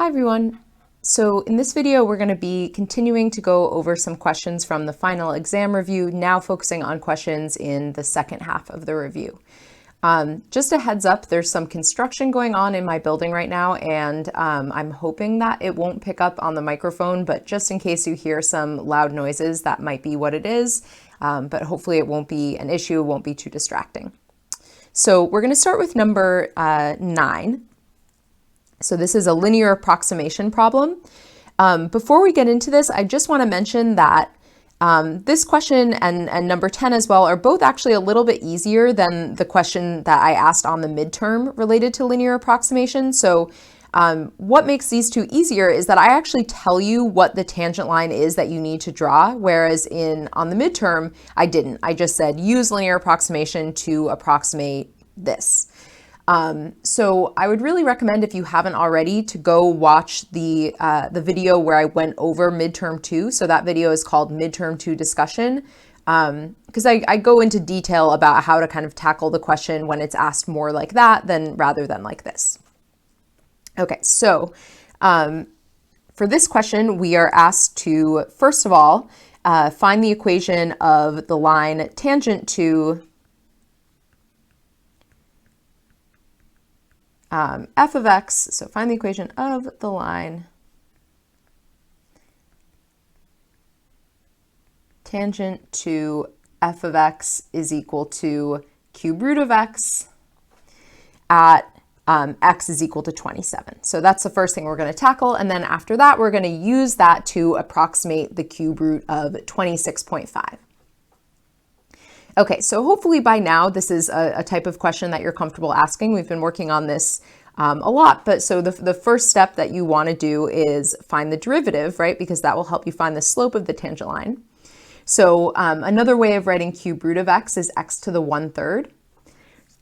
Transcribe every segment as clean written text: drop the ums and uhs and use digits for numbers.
Hi everyone. So in this video, we're going to be continuing to go over some questions from the final exam review, now focusing on questions in the second half of the review. Just a heads up, there's some construction going on in my building right now, and I'm hoping that it won't pick up on the microphone, but just in case you hear some loud noises, that might be what it is. But hopefully it won't be an issue, it won't be too distracting. So we're going to start with number 9. So this is a linear approximation problem. Before we get into this, I just want to mention that this question and number 10 as well are both actually a little bit easier than the question that I asked on the midterm related to linear approximation. So what makes these two easier is that I actually tell you what the tangent line is that you need to draw, whereas on the midterm, I didn't. I just said use linear approximation to approximate this. So I would really recommend, if you haven't already, to go watch the video where I went over midterm 2. So that video is called Midterm 2 Discussion, because I go into detail about how to kind of tackle the question when it's asked more like that rather than like this. Okay, so for this question, we are asked to, first of all, find the equation of the line tangent to f of x, so find the equation of the line tangent to f of x is equal to cube root of x at x is equal to 27. So that's the first thing we're going to tackle, and then after that we're going to use that to approximate the cube root of 26.5. Okay, so hopefully by now this is a type of question that you're comfortable asking. We've been working on this a lot, but so the first step that you want to do is find the derivative, right? Because that will help you find the slope of the tangent line. So another way of writing cube root of x is x to the 1/3.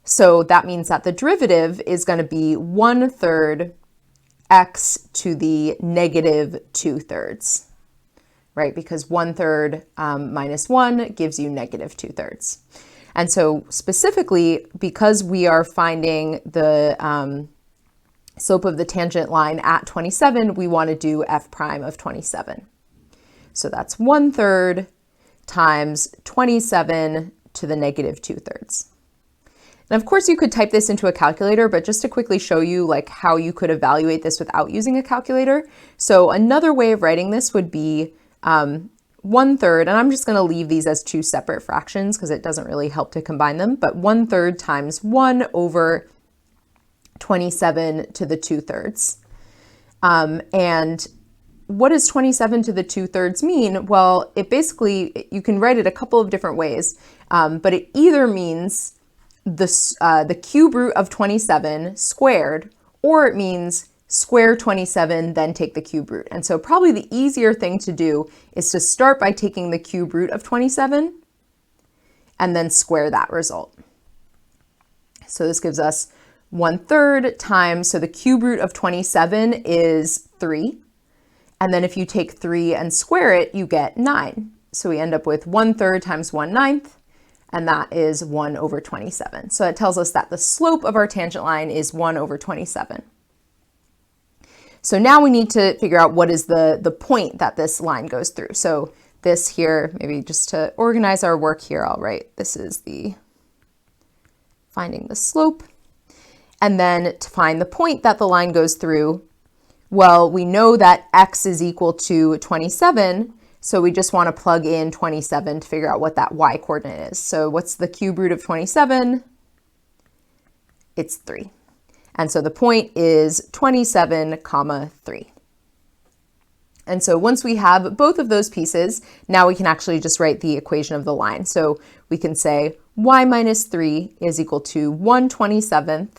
So that means that the derivative is going to be 1/3 x to the negative 2/3. Right? Because 1/3 minus 1 gives you negative 2/3. And so specifically, because we are finding the slope of the tangent line at 27, we want to do f prime of 27. So that's 1/3 times 27 to the negative 2/3. And of course you could type this into a calculator, but just to quickly show you like how you could evaluate this without using a calculator. So another way of writing this would be 1/3, and I'm just going to leave these as two separate fractions because it doesn't really help to combine them, but 1/3 times 1 over 27 to the 2/3. And what does 27 to the 2/3 mean? Well, it basically, you can write it a couple of different ways, but it either means the cube root of 27 squared, or it means square 27, then take the cube root. And so probably the easier thing to do is to start by taking the cube root of 27 and then square that result. So this gives us 1/3 times, so the cube root of 27 is 3. And then if you take 3 and square it, you get 9. So we end up with 1/3 times 1/9, and that is 1 over 27. So it tells us that the slope of our tangent line is 1 over 27. So now we need to figure out what is the point that this line goes through. So this here, maybe just to organize our work here, I'll write, this is the finding the slope. And then to find the point that the line goes through, well, we know that x is equal to 27, so we just want to plug in 27 to figure out what that y coordinate is. So what's the cube root of 27? It's 3. And so the point is 27, 3. And so once we have both of those pieces, now we can actually just write the equation of the line. So we can say y minus 3 is equal to 1/27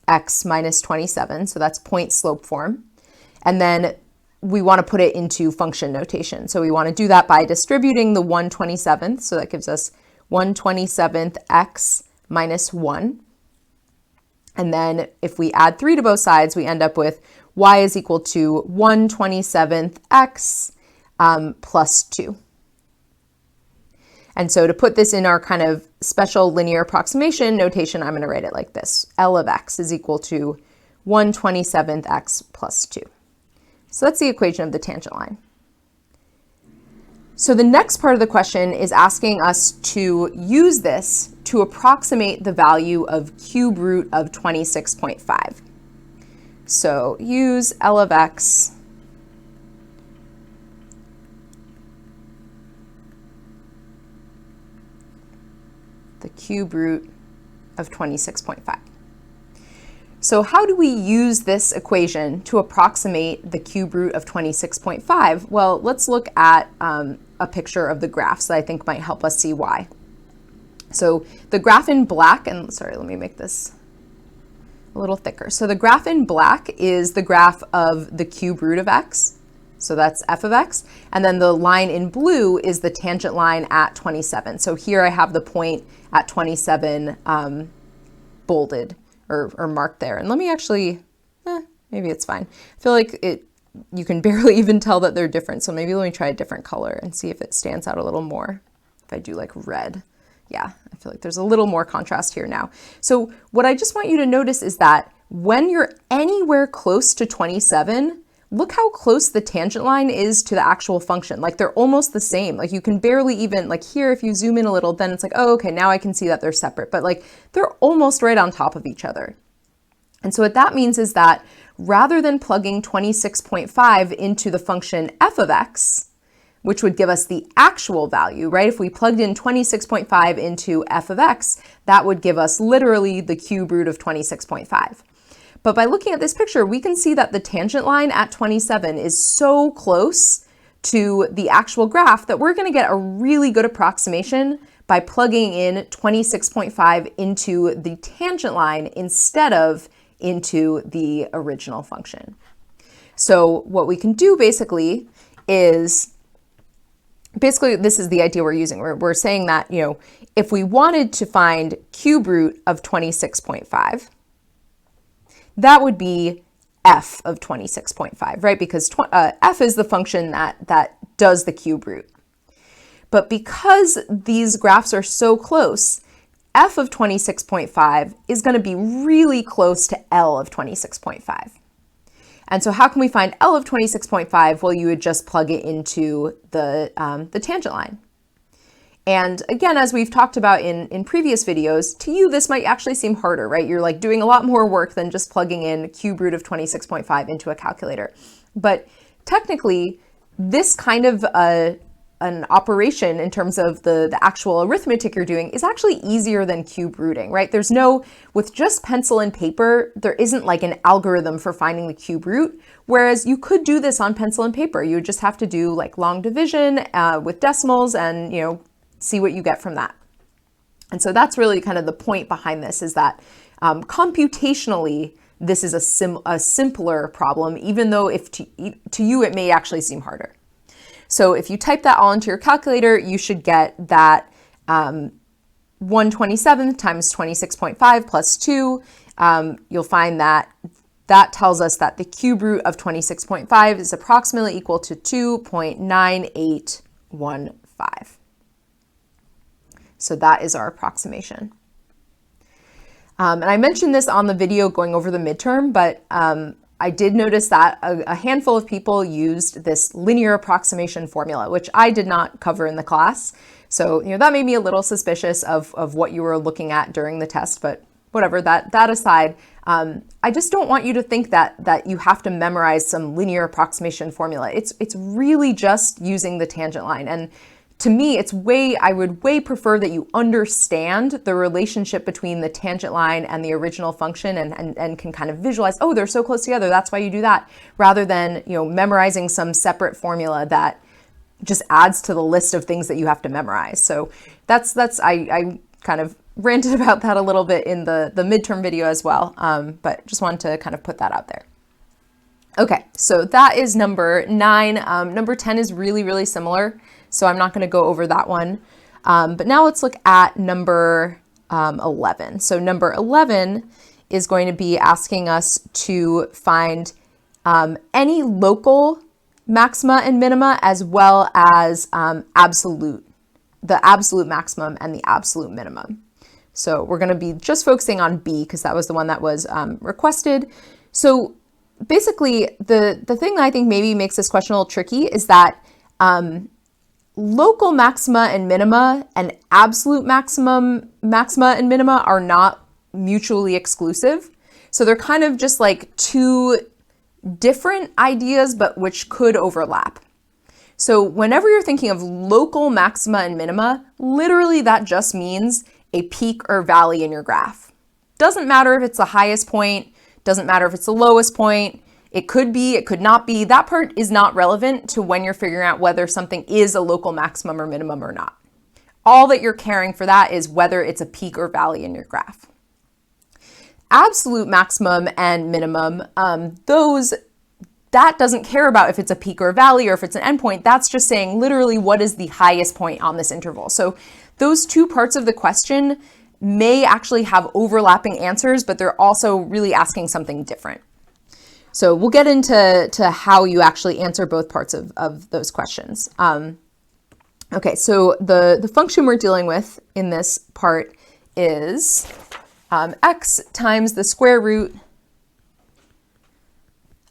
x minus 27. So that's point slope form. And then we want to put it into function notation. So we want to do that by distributing the 1/27. So that gives us 1/27 x minus 1. And then if we add 3 to both sides, we end up with y is equal to 1/27 x plus 2. And so to put this in our kind of special linear approximation notation, I'm going to write it like this. L of x is equal to 1/27th x plus 2. So that's the equation of the tangent line. So the next part of the question is asking us to use this to approximate the value of cube root of 26.5. So use L of x the cube root of 26.5. So how do we use this equation to approximate the cube root of 26.5? Well, let's look at a picture of the graphs that I think might help us see why. So the graph in black, and sorry, let me make this a little thicker. So the graph in black is the graph of the cube root of x. So that's f of x. And then the line in blue is the tangent line at 27. So here I have the point at 27 bolded or marked there. And let me actually, maybe it's fine. I feel like you can barely even tell that they're different. So maybe let me try a different color and see if it stands out a little more. If I do like red. Yeah, I feel like there's a little more contrast here now. So what I just want you to notice is that when you're anywhere close to 27, look how close the tangent line is to the actual function. Like they're almost the same. Like you can barely even, like here, if you zoom in a little, then it's like, oh, okay, now I can see that they're separate, but like they're almost right on top of each other. And so what that means is that rather than plugging 26.5 into the function f of x, which would give us the actual value, right? If we plugged in 26.5 into f of x, that would give us literally the cube root of 26.5. But by looking at this picture, we can see that the tangent line at 27 is so close to the actual graph that we're going to get a really good approximation by plugging in 26.5 into the tangent line instead of into the original function. So what we can do basically is, this is the idea we're using. We're saying that, if we wanted to find cube root of 26.5, that would be f of 26.5, right? Because f is the function that does the cube root. But because these graphs are so close, f of 26.5 is going to be really close to L of 26.5. And so how can we find L of 26.5? Well, you would just plug it into the tangent line. And again, as we've talked about in previous videos, to you, this might actually seem harder, right? You're like doing a lot more work than just plugging in cube root of 26.5 into a calculator. But technically, this kind of an operation in terms of the actual arithmetic you're doing is actually easier than cube rooting, right? With just pencil and paper, there isn't like an algorithm for finding the cube root, whereas you could do this on pencil and paper. You would just have to do like long division with decimals and, see what you get from that. And so that's really kind of the point behind this, is that computationally, this is a simpler problem, even though if to you it may actually seem harder. So if you type that all into your calculator, you should get that 1/27 times 26.5 plus 2. You'll find that tells us that the cube root of 26.5 is approximately equal to 2.9815. So that is our approximation. And I mentioned this on the video going over the midterm, but I did notice that a handful of people used this linear approximation formula, which I did not cover in the class. So, that made me a little suspicious of what you were looking at during the test, but whatever, that aside, I just don't want you to think that you have to memorize some linear approximation formula. It's really just using the tangent line. And to me, I would way prefer that you understand the relationship between the tangent line and the original function and can kind of visualize, oh, they're so close together, that's why you do that, rather than, memorizing some separate formula that just adds to the list of things that you have to memorize. So I kind of ranted about that a little bit in the midterm video as well, but just wanted to kind of put that out there. Okay, so that is number 9. Number 10 is really, really similar, so I'm not going to go over that one. But now let's look at number 11. So number 11 is going to be asking us to find any local maxima and minima, as well as the absolute maximum and the absolute minimum. So we're going to be just focusing on B because that was the one that was requested. So basically, the thing that I think maybe makes this question a little tricky is that local maxima and minima and absolute maxima and minima are not mutually exclusive. So they're kind of just like two different ideas, but which could overlap. So whenever you're thinking of local maxima and minima, literally that just means a peak or valley in your graph. Doesn't matter if it's the highest point, doesn't matter if it's the lowest point. It could be, it could not be. That part is not relevant to when you're figuring out whether something is a local maximum or minimum or not. All that you're caring for that is whether it's a peak or valley in your graph. Absolute maximum and minimum, that doesn't care about if it's a peak or a valley or if it's an endpoint. That's just saying literally what is the highest point on this interval. So those two parts of the question may actually have overlapping answers, but they're also really asking something different. So we'll get into how you actually answer both parts of those questions. Okay, so the function we're dealing with in this part is x times the square root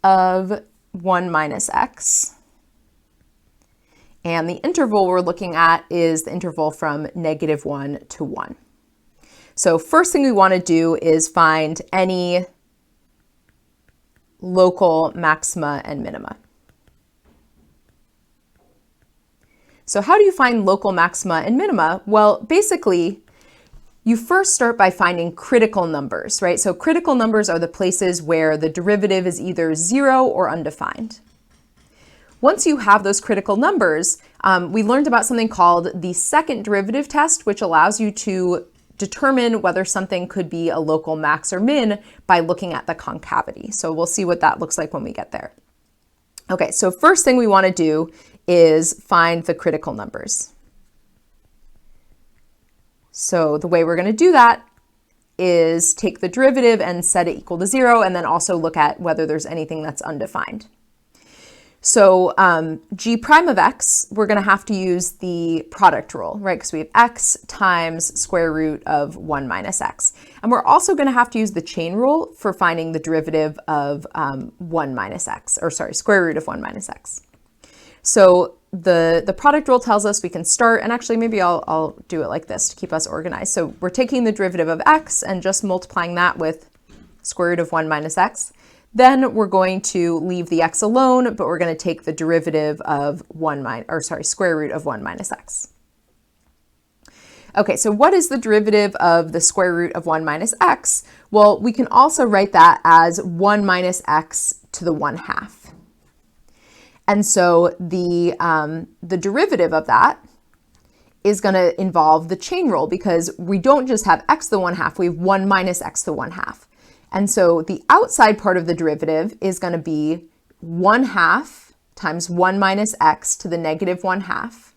of 1 minus x. And the interval we're looking at is the interval from -1 to 1. So first thing we want to do is find any local maxima and minima. So how do you find local maxima and minima? Well, basically, you first start by finding critical numbers, right? So critical numbers are the places where the derivative is either 0 or undefined. Once you have those critical numbers, we learned about something called the second derivative test, which allows you to determine whether something could be a local max or min by looking at the concavity. So we'll see what that looks like when we get there. Okay, so first thing we want to do is find the critical numbers. So the way we're going to do that is take the derivative and set it equal to 0, and then also look at whether there's anything that's undefined. So g prime of x, we're going to have to use the product rule, right? Because we have x times square root of 1 minus x. And we're also going to have to use the chain rule for finding the derivative of 1 minus x, or sorry, square root of 1 minus x. So the product rule tells us we can start, and actually maybe I'll do it like this to keep us organized. So we're taking the derivative of x and just multiplying that with square root of 1 minus x. Then we're going to leave the x alone, but we're going to take the derivative of square root of 1 minus x. Okay, so what is the derivative of the square root of 1 minus x? Well, we can also write that as 1 minus x to the 1/2. And so the derivative of that is going to involve the chain rule, because we don't just have x to the 1/2, we have 1 minus x to the 1/2. And so the outside part of the derivative is going to be 1/2 times 1 minus x to the -1/2.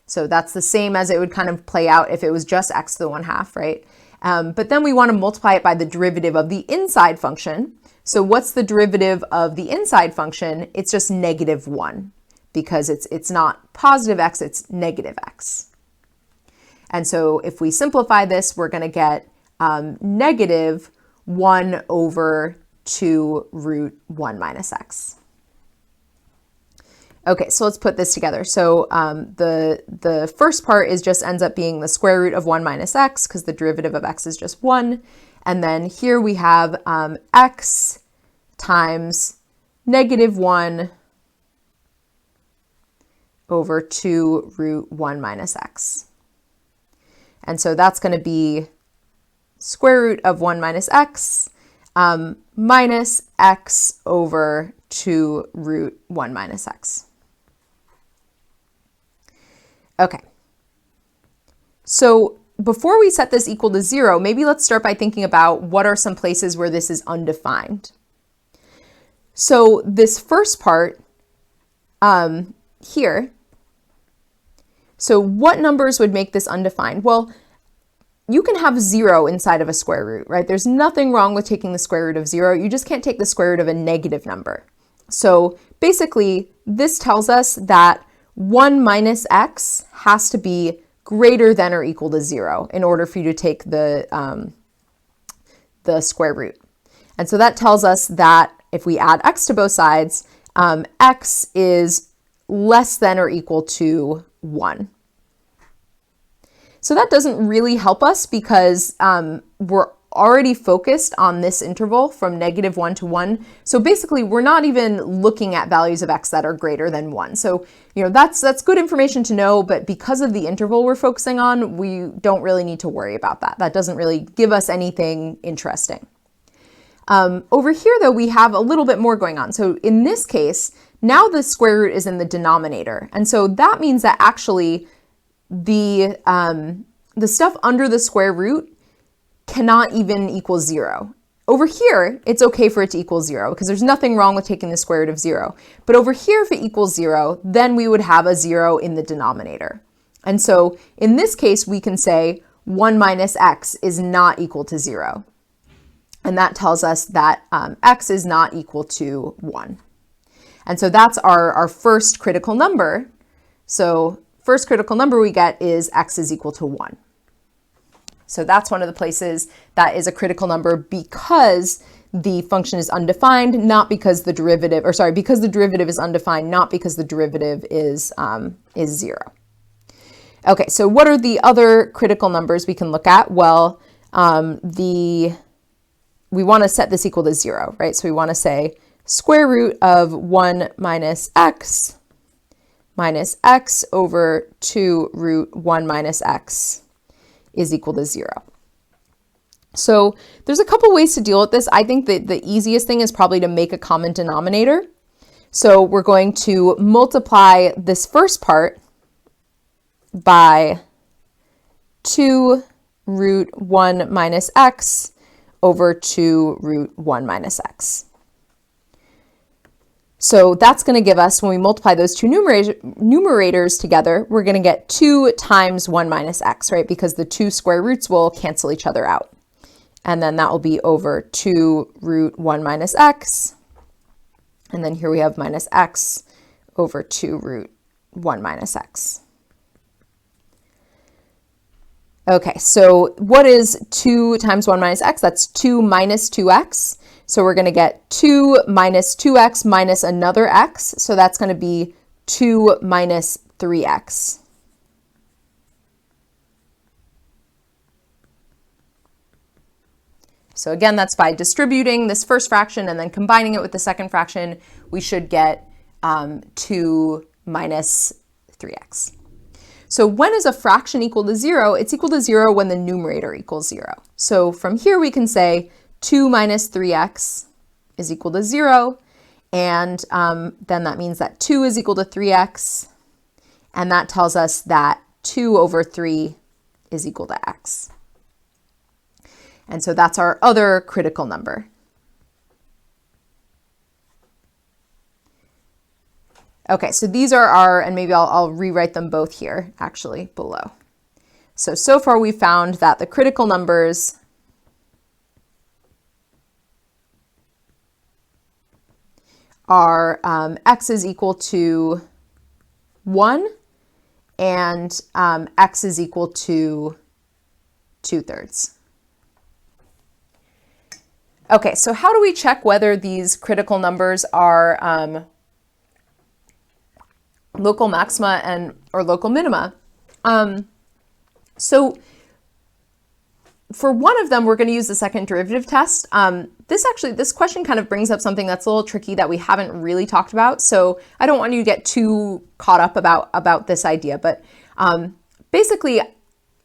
So that's the same as it would kind of play out if it was just x to the 1/2, right? But then we want to multiply it by the derivative of the inside function. So what's the derivative of the inside function? It's just -1, because it's not positive x, it's negative x. And so if we simplify this, we're going to get negative 1 over 2 root 1 minus x. Okay, so let's put this together. So the first part just ends up being the square root of 1 minus x, because the derivative of x is just 1. And then here we have x times -1 over 2 root 1 minus x. And so that's going to be square root of 1 minus x minus x over 2 root 1 minus x. Okay. So before we set this equal to 0, maybe let's start by thinking about what are some places where this is undefined. So this first part here, so what numbers would make this undefined? Well, you can have 0 inside of a square root, right? There's nothing wrong with taking the square root of 0. You just can't take the square root of a negative number. So basically, this tells us that 1 minus x has to be greater than or equal to 0 in order for you to take the square root. And so that tells us that if we add x to both sides, x is less than or equal to 1. So that doesn't really help us because we're already focused on this interval from -1 to 1. So basically, we're not even looking at values of x that are greater than 1. So, that's good information to know, but because of the interval we're focusing on, we don't really need to worry about that. That doesn't really give us anything interesting. Over here, though, we have a little bit more going on. So in this case, now the square root is in the denominator. And so that means that actually the stuff under the square root cannot even equal 0. Over here, it's okay for it to equal 0 because there's nothing wrong with taking the square root of 0. But over here, if it equals 0, then we would have a 0 in the denominator. And so in this case, we can say 1 minus x is not equal to 0. And that tells us that x is not equal to 1. And so that's our first critical number. So first critical number we get is x is equal to 1. So that's one of the places that is a critical number because the function is undefined, not because the derivative, or sorry, because the derivative is undefined, not because the derivative is 0. Okay, so what are the other critical numbers we can look at? Well, we want to set this equal to 0, right? So we want to say square root of 1 minus x over 2 root 1 minus x is equal to 0. So there's a couple ways to deal with this. I think that the easiest thing is probably to make a common denominator. So we're going to multiply this first part by 2 root 1 minus x over 2 root 1 minus x. So that's going to give us, when we multiply those two numerators together, we're going to get 2 times 1 minus x, right? Because the two square roots will cancel each other out. And then that will be over 2 root 1 minus x. And then here we have minus x over 2 root 1 minus x. Okay, so what is 2 times 1 minus x? That's 2 minus 2x. So we're going to get 2 minus 2x minus another x. So that's going to be 2 minus 3x. So again, that's by distributing this first fraction and then combining it with the second fraction, we should get 2 minus 3x. So when is a fraction equal to 0? It's equal to 0 when the numerator equals 0. So from here we can say 2 minus 3x is equal to 0, and then that means that 2 is equal to 3x, and that tells us that 2 over 3 is equal to x. And so that's our other critical number. Okay, so these are our, and maybe I'll rewrite them both here, actually, below. So far we found that the critical numbers are x is equal to 1 and x is equal to 2/3. Okay, so how do we check whether these critical numbers are local maxima or local minima? So for one of them, we're going to use the second derivative test. This question kind of brings up something that's a little tricky that we haven't really talked about. So I don't want you to get too caught up about this idea. But basically,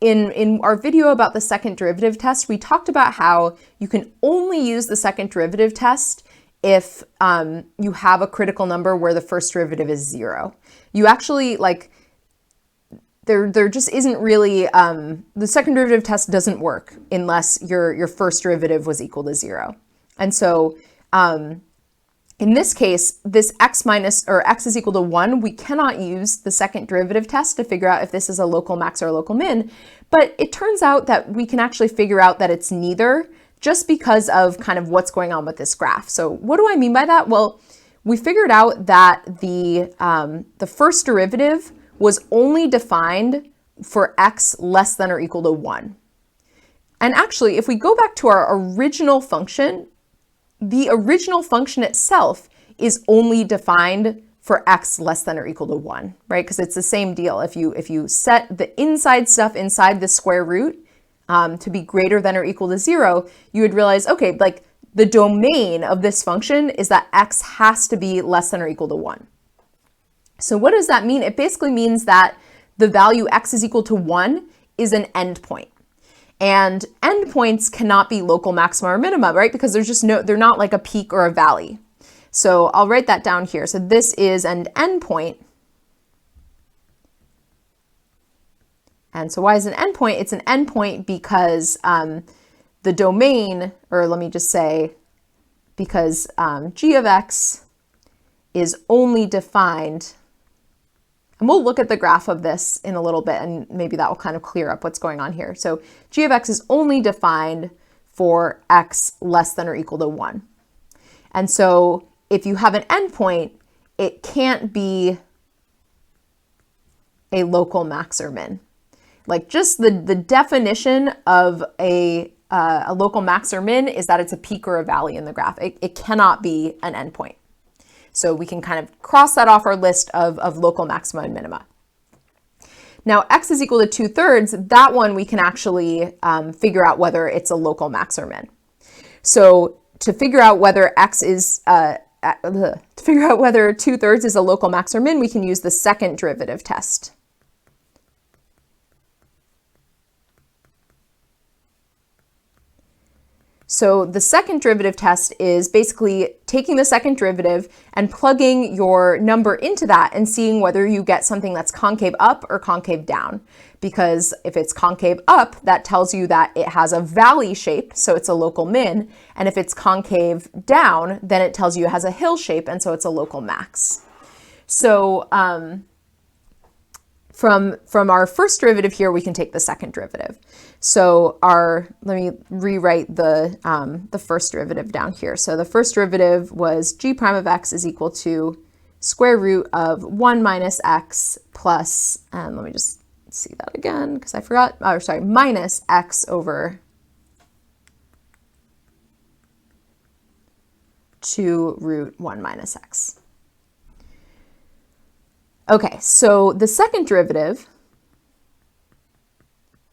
in our video about the second derivative test, we talked about how you can only use the second derivative test if you have a critical number where the first derivative is 0. You actually, there just isn't really, the second derivative test doesn't work unless your first derivative was equal to 0. And so in this case, this x is equal to 1, we cannot use the second derivative test to figure out if this is a local max or a local min, but it turns out that we can actually figure out that it's neither just because of kind of what's going on with this graph. So what do I mean by that? Well, we figured out that the first derivative was only defined for x less than or equal to 1. And actually, if we go back to our original function, the original function itself is only defined for x less than or equal to 1, right? Because it's the same deal. If you set the inside stuff inside the square root to be greater than or equal to 0, you would realize, okay, like the domain of this function is that x has to be less than or equal to 1. So what does that mean? It basically means that the value x is equal to 1 is an endpoint. And endpoints cannot be local maxima or minima, right? Because they're not like a peak or a valley. So I'll write that down here. So this is an endpoint. And so why is it an endpoint? It's an endpoint because the domain, or let me just say, because g of x is only defined, and we'll look at the graph of this in a little bit, and maybe that will kind of clear up what's going on here. So g of x is only defined for x less than or equal to 1. And so if you have an endpoint, it can't be a local max or min. Like just the definition of a local max or min is that it's a peak or a valley in the graph. It cannot be an endpoint. So we can kind of cross that off our list of local maxima and minima. Now, x is equal to 2/3, that one we can actually figure out whether it's a local max or min. So to figure out whether x is, to figure out whether 2/3 is a local max or min, we can use the second derivative test. So the second derivative test is basically taking the second derivative and plugging your number into that and seeing whether you get something that's concave up or concave down. Because if it's concave up, that tells you that it has a valley shape, so it's a local min. And if it's concave down, then it tells you it has a hill shape, and so it's a local max. So from our first derivative here, we can take the second derivative. So let me rewrite the first derivative down here. So the first derivative was g prime of x is equal to square root of 1 minus x plus, and let me just see that again because I forgot, minus x over 2 root 1 minus x. Okay, so the second derivative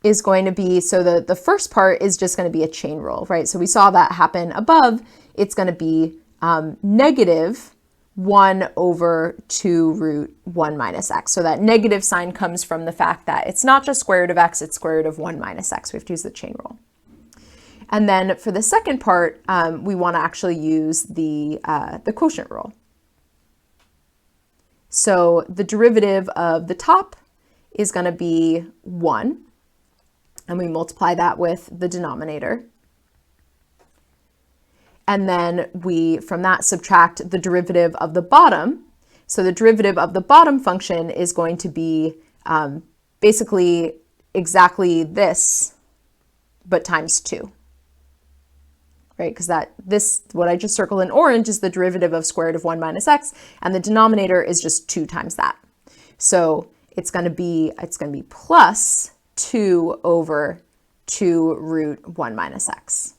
is going to be, so the first part is just going to be a chain rule, right? So we saw that happen above. It's going to be negative 1 over 2 root 1 minus x. So that negative sign comes from the fact that it's not just square root of x, it's square root of 1 minus x. We have to use the chain rule. And then for the second part, we want to actually use the quotient rule. So the derivative of the top is going to be 1, and we multiply that with the denominator. And then we, from that, subtract the derivative of the bottom. So the derivative of the bottom function is going to be basically exactly this, but times 2. Right, because what I just circled in orange is the derivative of square root of 1 minus x, and the denominator is just 2 times that. So it's going to be plus 2 over 2 root 1 minus x.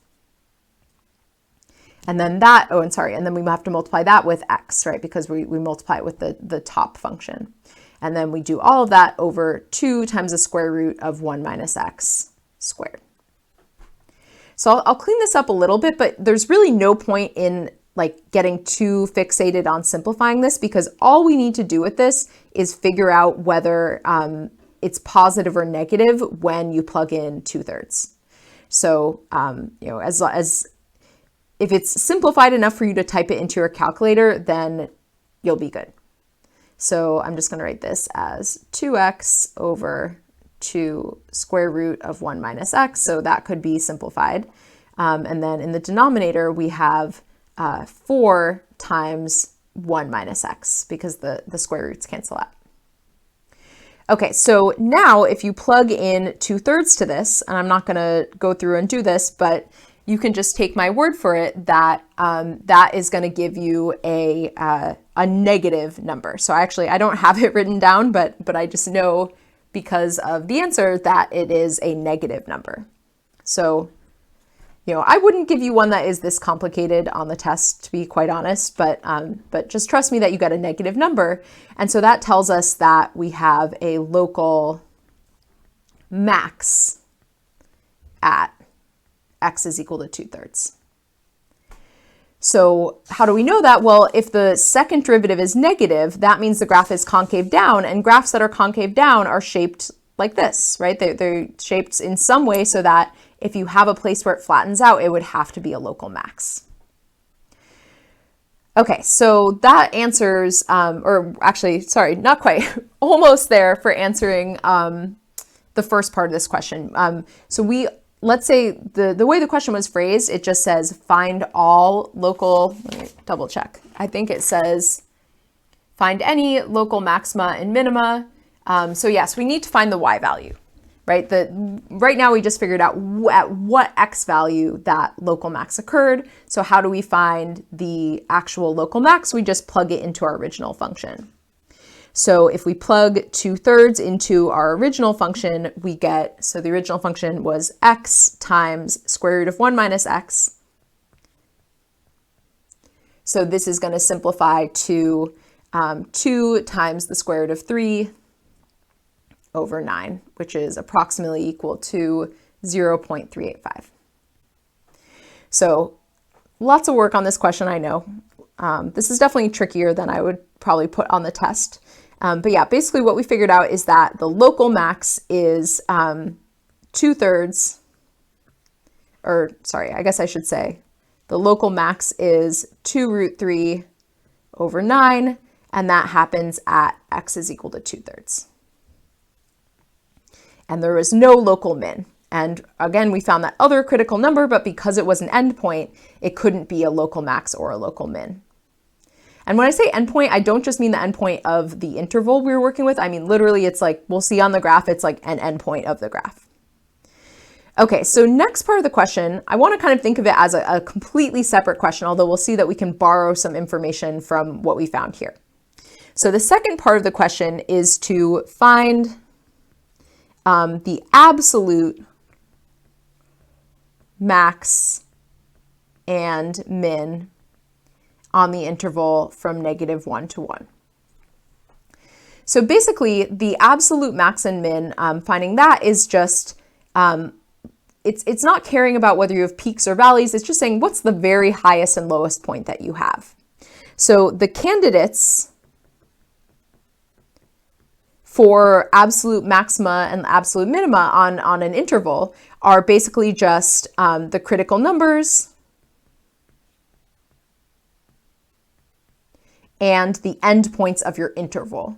And then that, and then we have to multiply that with x, right, because we multiply it with the top function. And then we do all of that over 2 times the square root of 1 minus x squared. So I'll clean this up a little bit, but there's really no point in like getting too fixated on simplifying this, because all we need to do with this is figure out whether it's positive or negative when you plug in 2/3. So, as if it's simplified enough for you to type it into your calculator, then you'll be good. So I'm just going to write this as 2x over 2 square root of 1 minus x, so that could be simplified. And then in the denominator, we have 4 times 1 minus x, because the square roots cancel out. Okay, so now if you plug in 2/3 to this, and I'm not going to go through and do this, but you can just take my word for it that that is going to give you a negative number. So I don't have it written down, but I just know because of the answer that it is a negative number. So I wouldn't give you one that is this complicated on the test, to be quite honest, but just trust me that you got a negative number. And so that tells us that we have a local max at x is equal to 2/3. So how do we know that? Well, if the second derivative is negative, that means the graph is concave down, and graphs that are concave down are shaped like this, right? They're shaped in some way so that if you have a place where it flattens out, it would have to be a local max. Okay, so that answers, or actually, sorry, not quite, almost there for answering the first part of this question. Let's say the way the question was phrased, it just says find all local, let me double check. I think it says find any local maxima and minima. So yes, we need to find the y value, right? Right now we just figured out at what x value that local max occurred. So how do we find the actual local max? We just plug it into our original function. So if we plug 2/3 into our original function, we get, so the original function was x times square root of 1 minus x. So this is going to simplify to 2 times the square root of 3 over 9, which is approximately equal to 0.385. So lots of work on this question, I know. This is definitely trickier than I would probably put on the test. But yeah, basically what we figured out is that the local max is 2/3, or sorry, I guess I should say the local max is 2√3 over 9, and that happens at x is equal to 2/3. And there was no local min. And again, we found that other critical number, but because it was an endpoint, it couldn't be a local max or a local min. And when I say endpoint, I don't just mean the endpoint of the interval we were working with. I mean, literally, it's like, we'll see on the graph, it's like an endpoint of the graph. Okay, so next part of the question, I want to kind of think of it as a completely separate question, although we'll see that we can borrow some information from what we found here. So the second part of the question is to find the absolute max and min on the interval from -1 to 1. So basically, the absolute max and min, finding that is just, it's not caring about whether you have peaks or valleys, it's just saying what's the very highest and lowest point that you have. So the candidates for absolute maxima and absolute minima on an interval are basically just the critical numbers and the endpoints of your interval.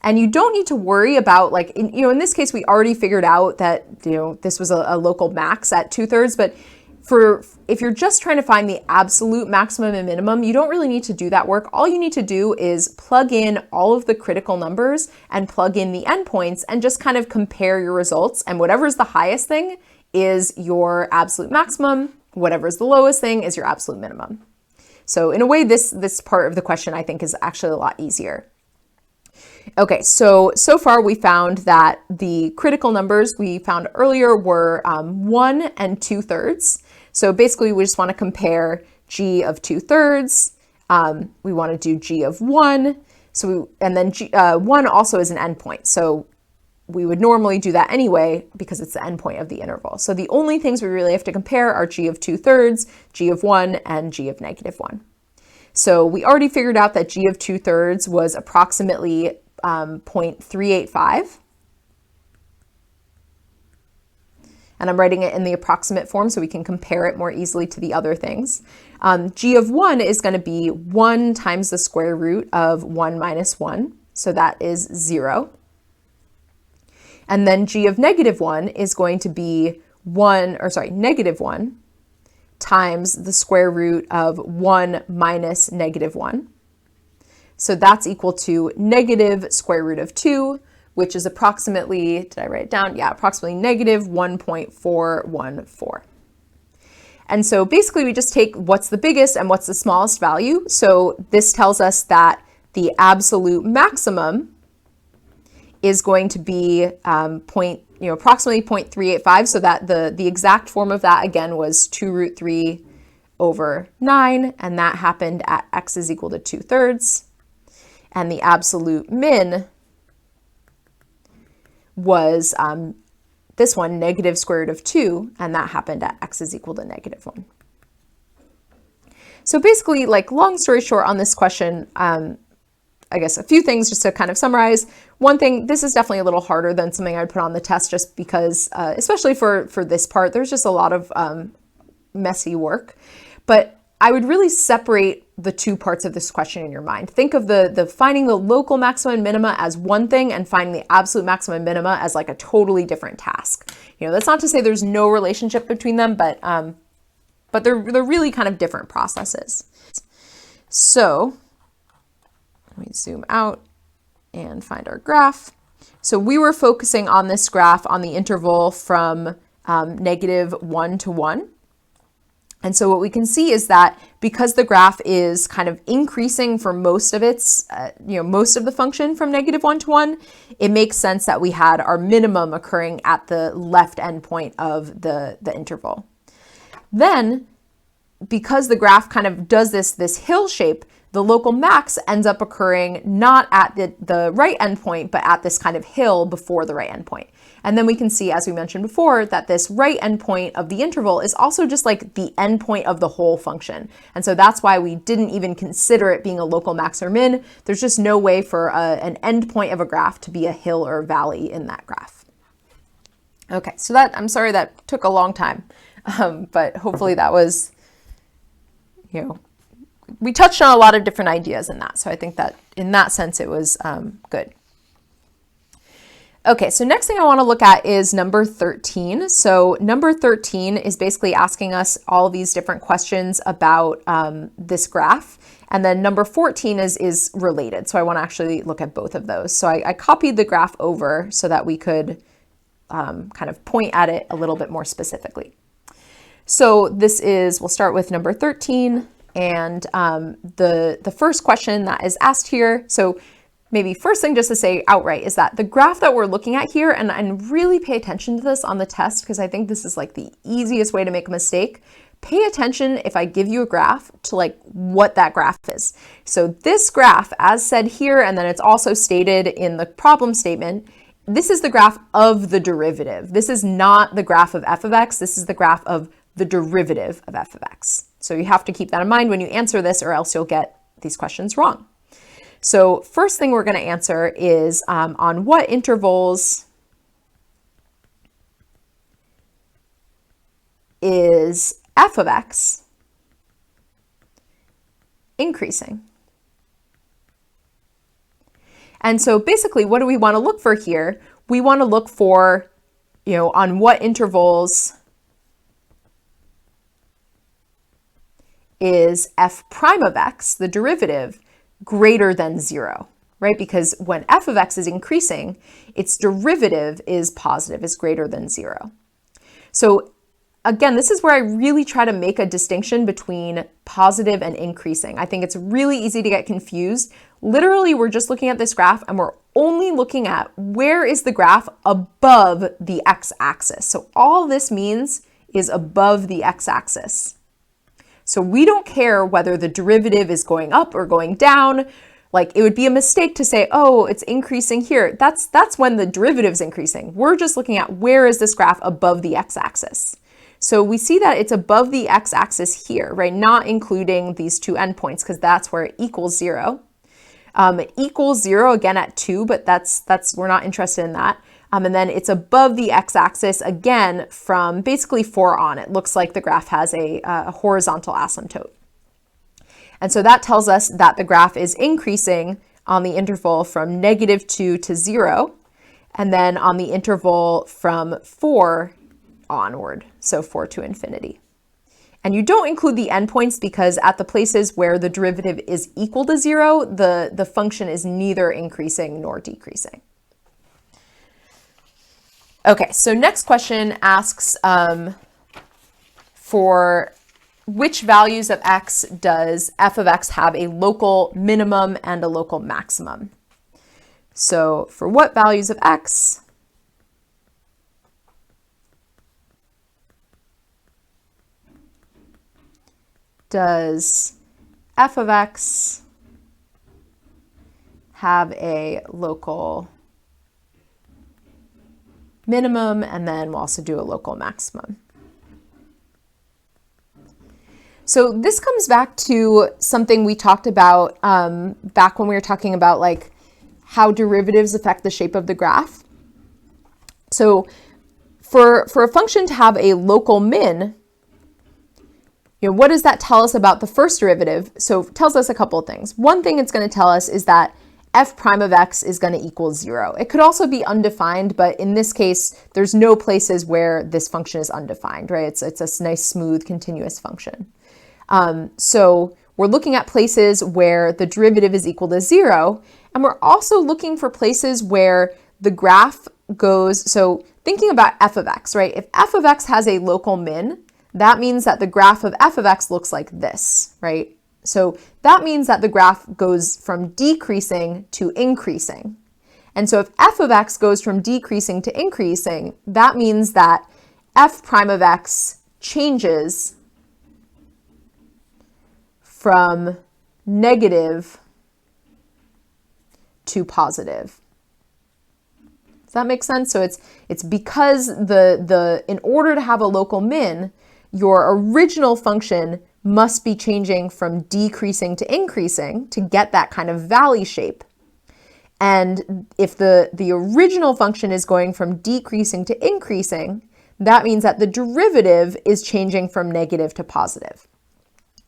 And you don't need to worry about, like, in this case, we already figured out that, this was a local max at 2/3, but if you're just trying to find the absolute maximum and minimum, you don't really need to do that work. All you need to do is plug in all of the critical numbers and plug in the endpoints and just kind of compare your results. And whatever's the highest thing is your absolute maximum. Whatever's the lowest thing is your absolute minimum. So in a way, this part of the question, I think, is actually a lot easier. Okay, so far we found that the critical numbers we found earlier were 1 and 2/3. So basically we just want to compare g of 2/3. We want to do g of 1. And then 1 also is an endpoint. So we would normally do that anyway because it's the endpoint of the interval. So the only things we really have to compare are g of 2/3, g of 1, and g of -1. So we already figured out that g of 2/3 was approximately 0.385. And I'm writing it in the approximate form so we can compare it more easily to the other things. G of 1 is going to be 1 times the square root of 1 minus 1. So that is 0. And then g of -1 is going to be -1 times the square root of 1 minus -1. So that's equal to negative square root of 2, which is approximately, did I write it down? Yeah, approximately negative 1.414. And so basically we just take what's the biggest and what's the smallest value. So this tells us that the absolute maximum is going to be approximately 0.385, so that the exact form of that again was 2 root 3 over 9, and that happened at x is equal to 2/3. And the absolute min was this one, negative square root of 2, and that happened at x is equal to -1. So basically, like, long story short on this question, I guess a few things just to kind of summarize. One thing, this is definitely a little harder than something I'd put on the test just because, especially for this part, there's just a lot of messy work. But I would really separate the two parts of this question in your mind. Think of the finding the local maximum and minima as one thing and finding the absolute maximum and minima as like a totally different task. That's not to say there's no relationship between them, but they're really kind of different processes. So let me zoom out and find our graph. So we were focusing on this graph on the interval from -1 to 1. And so what we can see is that because the graph is kind of increasing for most of its, most of the function from -1 to 1, it makes sense that we had our minimum occurring at the left endpoint of the interval. Then, because the graph kind of does this hill shape, the local max ends up occurring not at the right endpoint, but at this kind of hill before the right endpoint. And then we can see, as we mentioned before, that this right endpoint of the interval is also just like the endpoint of the whole function. And so that's why we didn't even consider it being a local max or min. There's just no way for an endpoint of a graph to be a hill or valley in that graph. Okay, so I'm sorry that took a long time, but hopefully that was, we touched on a lot of different ideas in that. So I think that in that sense, it was good. Okay, so next thing I want to look at is number 13. So number 13 is basically asking us all these different questions about this graph. And then number 14 is related. So I want to actually look at both of those. So I copied the graph over so that we could kind of point at it a little bit more specifically. So we'll start with number 13. And the first question that is asked here, so maybe first thing just to say outright is that the graph that we're looking at here, and really pay attention to this on the test because I think this is like the easiest way to make a mistake. Pay attention if I give you a graph to like what that graph is. So this graph, as said here, and then it's also stated in the problem statement, this is the graph of the derivative. This is not the graph of f of x. This is the graph of the derivative of f of x. So you have to keep that in mind when you answer this, or else you'll get these questions wrong. So first thing we're going to answer is on what intervals is f of x increasing? And so basically, what do we want to look for here? We want to look for, on what intervals is f prime of x, the derivative, greater than 0, right? Because when f of x is increasing, its derivative is positive, is greater than 0. So again, this is where I really try to make a distinction between positive and increasing. I think it's really easy to get confused. Literally, we're just looking at this graph and we're only looking at where is the graph above the x-axis. So all this means is above the x-axis. So we don't care whether the derivative is going up or going down. Like, it would be a mistake to say, oh, it's increasing here. That's when the derivative is increasing. We're just looking at where is this graph above the x-axis. So we see that it's above the x-axis here, right? Not including these two endpoints, because that's where it equals 0. It equals 0 again at 2, but we're not interested in that. And then it's above the x-axis again from basically 4 on. It looks like the graph has a horizontal asymptote. And so that tells us that the graph is increasing on the interval from -2 to 0, and then on the interval from 4 onward, so 4 to infinity. And you don't include the endpoints because at the places where the derivative is equal to 0, the function is neither increasing nor decreasing. Okay, so next question asks for which values of x does f of x have a local minimum and a local maximum? So for what values of x does f of x have a local minimum, and then we'll also do a local maximum. So this comes back to something we talked about back when we were talking about like how derivatives affect the shape of the graph. So for a function to have a local min, what does that tell us about the first derivative? So it tells us a couple of things. One thing it's going to tell us is that f prime of x is going to equal 0. It could also be undefined, but in this case, there's no places where this function is undefined, right? It's a nice, smooth, continuous function. So we're looking at places where the derivative is equal to 0, and we're also looking for places where the graph goes, so thinking about f of x, right? If f of x has a local min, that means that the graph of f of x looks like this, right? So that means that the graph goes from decreasing to increasing. And so if f of x goes from decreasing to increasing, that means that f prime of x changes from negative to positive. Does that make sense? So it's because in order to have a local min, your original function must be changing from decreasing to increasing to get that kind of valley shape. And if the original function is going from decreasing to increasing, that means that the derivative is changing from negative to positive.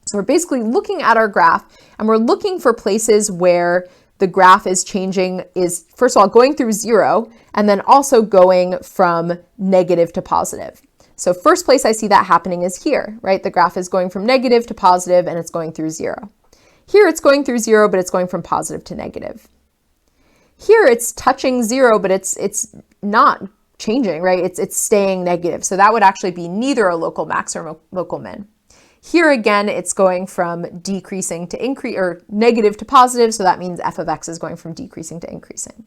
So we're basically looking at our graph and we're looking for places where the graph is changing, is first of all going through 0 and then also going from negative to positive. So first place I see that happening is here, right? The graph is going from negative to positive and it's going through 0. Here it's going through 0, but it's going from positive to negative. Here it's touching 0, but it's not changing, right? It's staying negative. So that would actually be neither a local max or a local min. Here again, it's going from decreasing to increase, or negative to positive. So that means f of x is going from decreasing to increasing.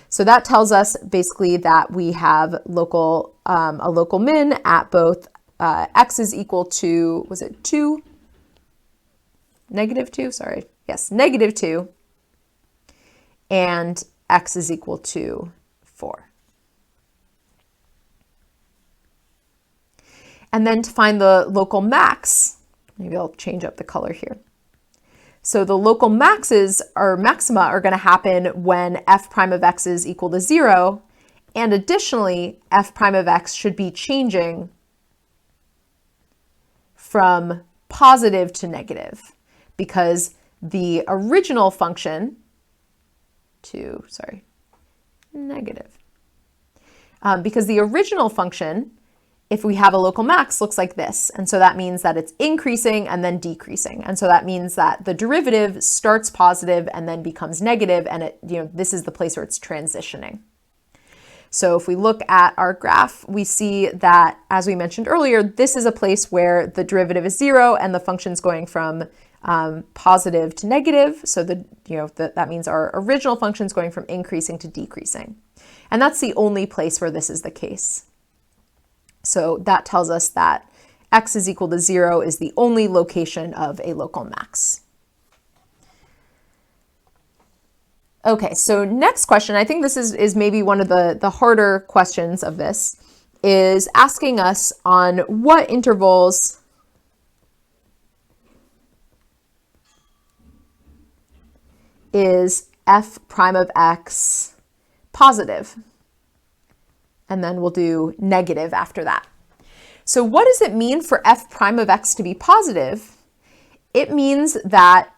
So that tells us basically that we have a local min at both x is equal to, was it 2? Negative 2, sorry. Yes, negative 2. And x is equal to 4. And then to find the local max, maybe I'll change up the color here. So the local maxes or maxima are going to happen when f prime of x is equal to 0. And additionally, f prime of x should be changing from positive to negative because the original function because the original function, if we have a local max, looks like this. And so that means that it's increasing and then decreasing. And so that means that the derivative starts positive and then becomes negative, and this is the place where it's transitioning. So if we look at our graph, we see that, as we mentioned earlier, this is a place where the derivative is 0 and the function's going from positive to negative. So that means our original function is going from increasing to decreasing. And that's the only place where this is the case. So that tells us that x is equal to 0 is the only location of a local max. Okay, so next question, I think this is maybe one of the harder questions of this, is asking us on what intervals is f prime of x positive? And then we'll do negative after that. So what does it mean for f prime of x to be positive? It means that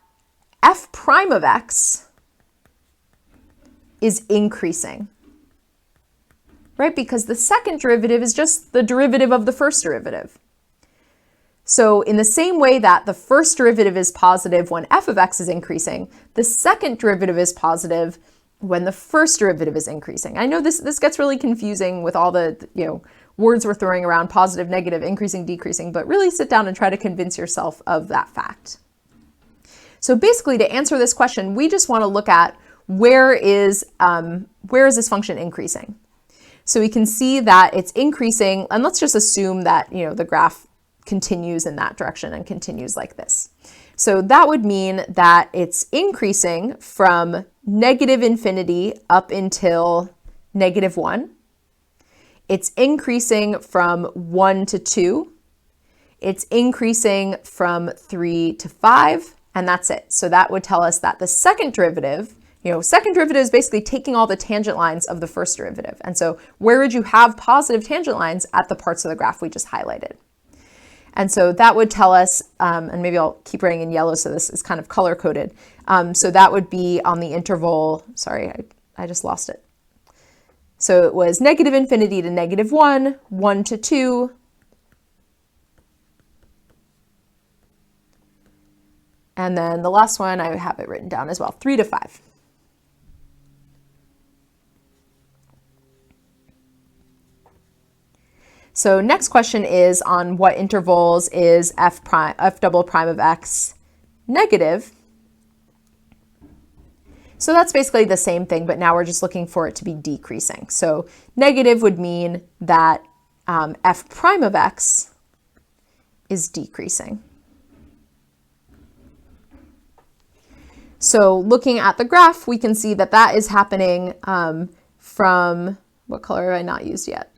f prime of x is increasing, right? Because the second derivative is just the derivative of the first derivative. So in the same way that the first derivative is positive when f of x is increasing, the second derivative is positive when the first derivative is increasing. I know this gets really confusing with all the words we're throwing around, positive, negative, increasing, decreasing, but really sit down and try to convince yourself of that fact. So basically, to answer this question, we just want to look at where is this function increasing. So we can see that it's increasing, and let's just assume that the graph continues in that direction and continues like this. So that would mean that it's increasing from negative infinity up until -1. It's increasing from 1 to 2. It's increasing from 3 to 5, and that's it. So that would tell us that the second derivative, second derivative is basically taking all the tangent lines of the first derivative. And so where would you have positive tangent lines? At the parts of the graph we just highlighted. And so that would tell us, and maybe I'll keep writing in yellow so this is kind of color coded. So that would be on the interval, sorry, I just lost it. So it was negative infinity to -1, 1 to 2, and then the last one, I have it written down as well, 3 to 5. So next question is on what intervals is f double prime of x negative. So that's basically the same thing, but now we're just looking for it to be decreasing. So negative would mean that f prime of x is decreasing. So looking at the graph, we can see that that is happening from, what color have I not used yet?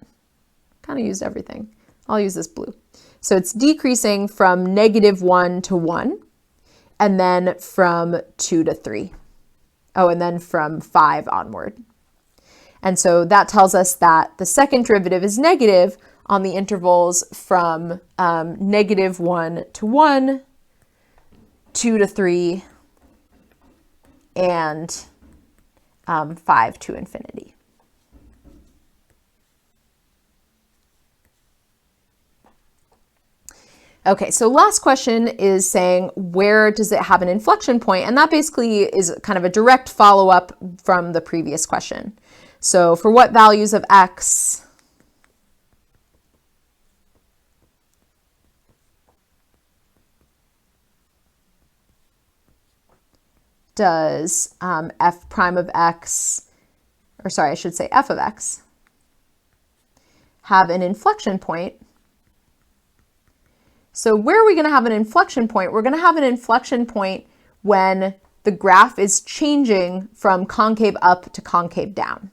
Kind of used everything. I'll use this blue. So it's decreasing from -1 to 1, and then from 2 to 3. Oh, and then from 5 onward. And so that tells us that the second derivative is negative on the intervals from -1 to 1, 2 to 3, and 5 to infinity. Okay, so last question is saying, where does it have an inflection point? And that basically is kind of a direct follow-up from the previous question. So for what values of x does f prime of x, or sorry, I should say f of x, have an inflection point? So where are we going to have an inflection point? We're going to have an inflection point when the graph is changing from concave up to concave down.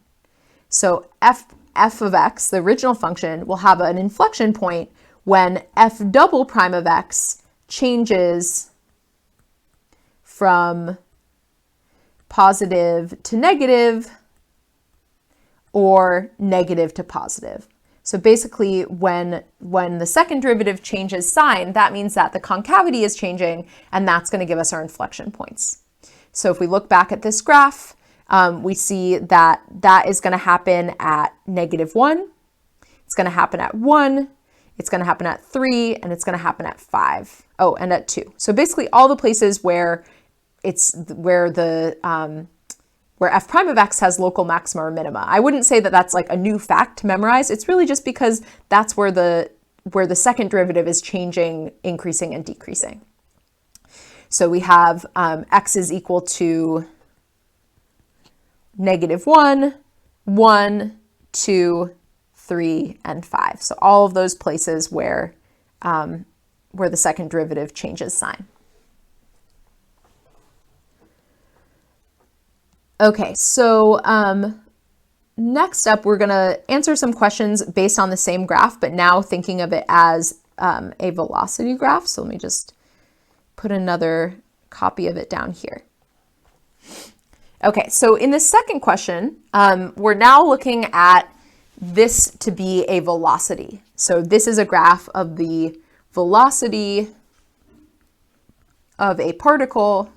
So f of x, the original function, will have an inflection point when f double prime of x changes from positive to negative or negative to positive. So basically, when the second derivative changes sign, that means that the concavity is changing, and that's going to give us our inflection points. So if we look back at this graph, we see that that is going to happen at -1, it's going to happen at 1, it's going to happen at 3, and it's going to happen at 5. Oh, and at 2. So basically, all the places where where f prime of x has local maxima or minima. I wouldn't say that that's like a new fact to memorize. It's really just because that's where the second derivative is changing, increasing, and decreasing. So we have x is equal to -1, 1, 2, 3, and 5. So all of those places where the second derivative changes sign. Okay, so next up, we're going to answer some questions based on the same graph, but now thinking of it as a velocity graph. So let me just put another copy of it down here. Okay, so in the second question, we're now looking at this to be a velocity. So this is a graph of the velocity of a particle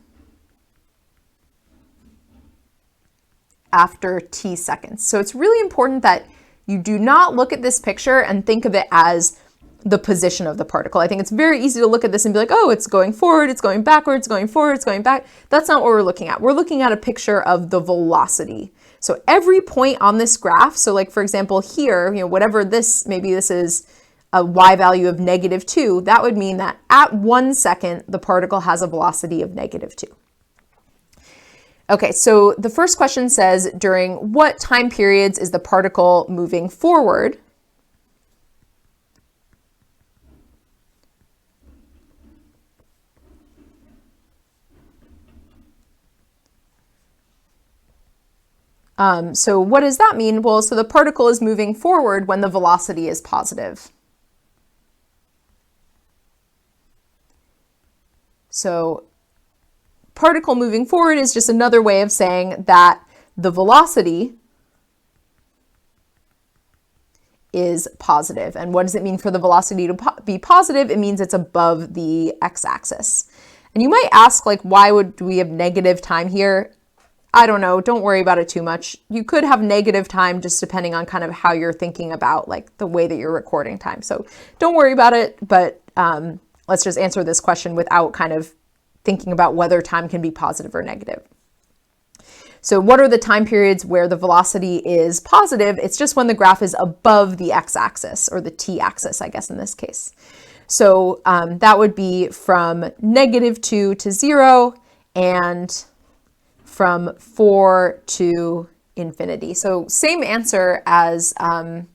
after t seconds. So it's really important that you do not look at this picture and think of it as the position of the particle. I think it's very easy to look at this and be like, oh, it's going forward, it's going backwards, going forward, it's going back. That's not what we're looking at. We're looking at a picture of the velocity. So every point on this graph, so like for example here, whatever this, maybe this is a y value of -2, that would mean that at 1 second, the particle has a velocity of -2. Okay, so the first question says, during what time periods is the particle moving forward? So what does that mean? Well, so the particle is moving forward when the velocity is positive. So particle moving forward is just another way of saying that the velocity is positive. And what does it mean for the velocity to be positive? It means it's above the x-axis. And you might ask, like, why would we have negative time here? I don't know. Don't worry about it too much. You could have negative time just depending on kind of how you're thinking about like the way that you're recording time. So don't worry about it, but let's just answer this question without kind of thinking about whether time can be positive or negative. So what are the time periods where the velocity is positive? It's just when the graph is above the x-axis, or the t-axis, I guess in this case. So that would be from -2 to 0 and from 4 to infinity. So same answer as I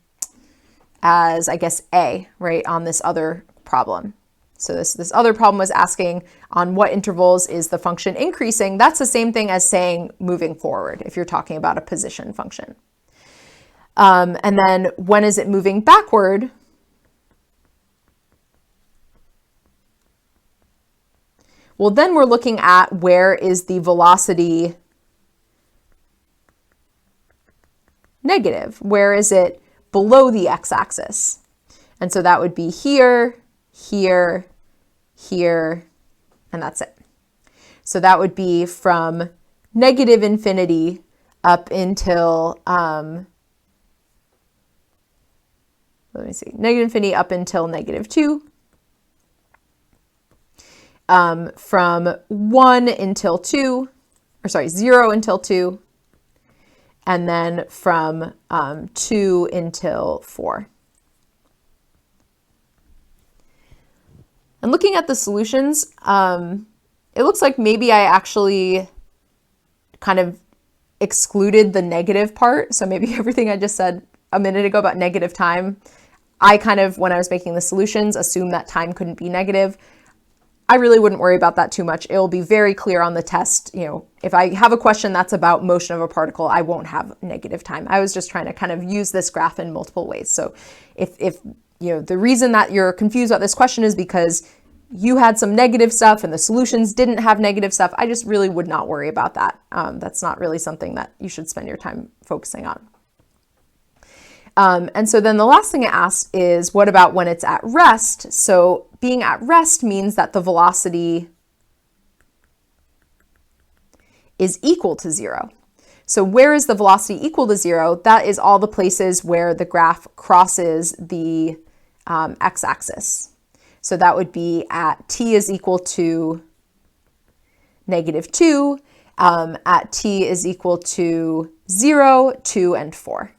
guess A, right, on this other problem. So this other problem was asking on what intervals is the function increasing. That's the same thing as saying moving forward if you're talking about a position function. And then when is it moving backward? Well, then we're looking at where is the velocity negative? Where is it below the x-axis? And so that would be here, here, here, and that's it. So that would be from -infinity up until, let me see, -infinity up until -2. From 1 until 2, or sorry, 0 until 2, and then from 2 until 4. And looking at the solutions, it looks like maybe I actually kind of excluded the negative part. So maybe everything I just said a minute ago about negative time, I kind of, when I was making the solutions, assumed that time couldn't be negative. I really wouldn't worry about that too much. It will be very clear on the test. You know, if I have a question that's about motion of a particle, I won't have negative time. I was just trying to kind of use this graph in multiple ways. So if you know, the reason that you're confused about this question is because you had some negative stuff and the solutions didn't have negative stuff, I just really would not worry about that. That's not really something that you should spend your time focusing on. And so then the last thing it asked is, what about when it's at rest? So being at rest means that the velocity is equal to 0. So where is the velocity equal to 0? That is all the places where the graph crosses the x-axis. So that would be at t is equal to -2, at t is equal to 0, 2, and 4.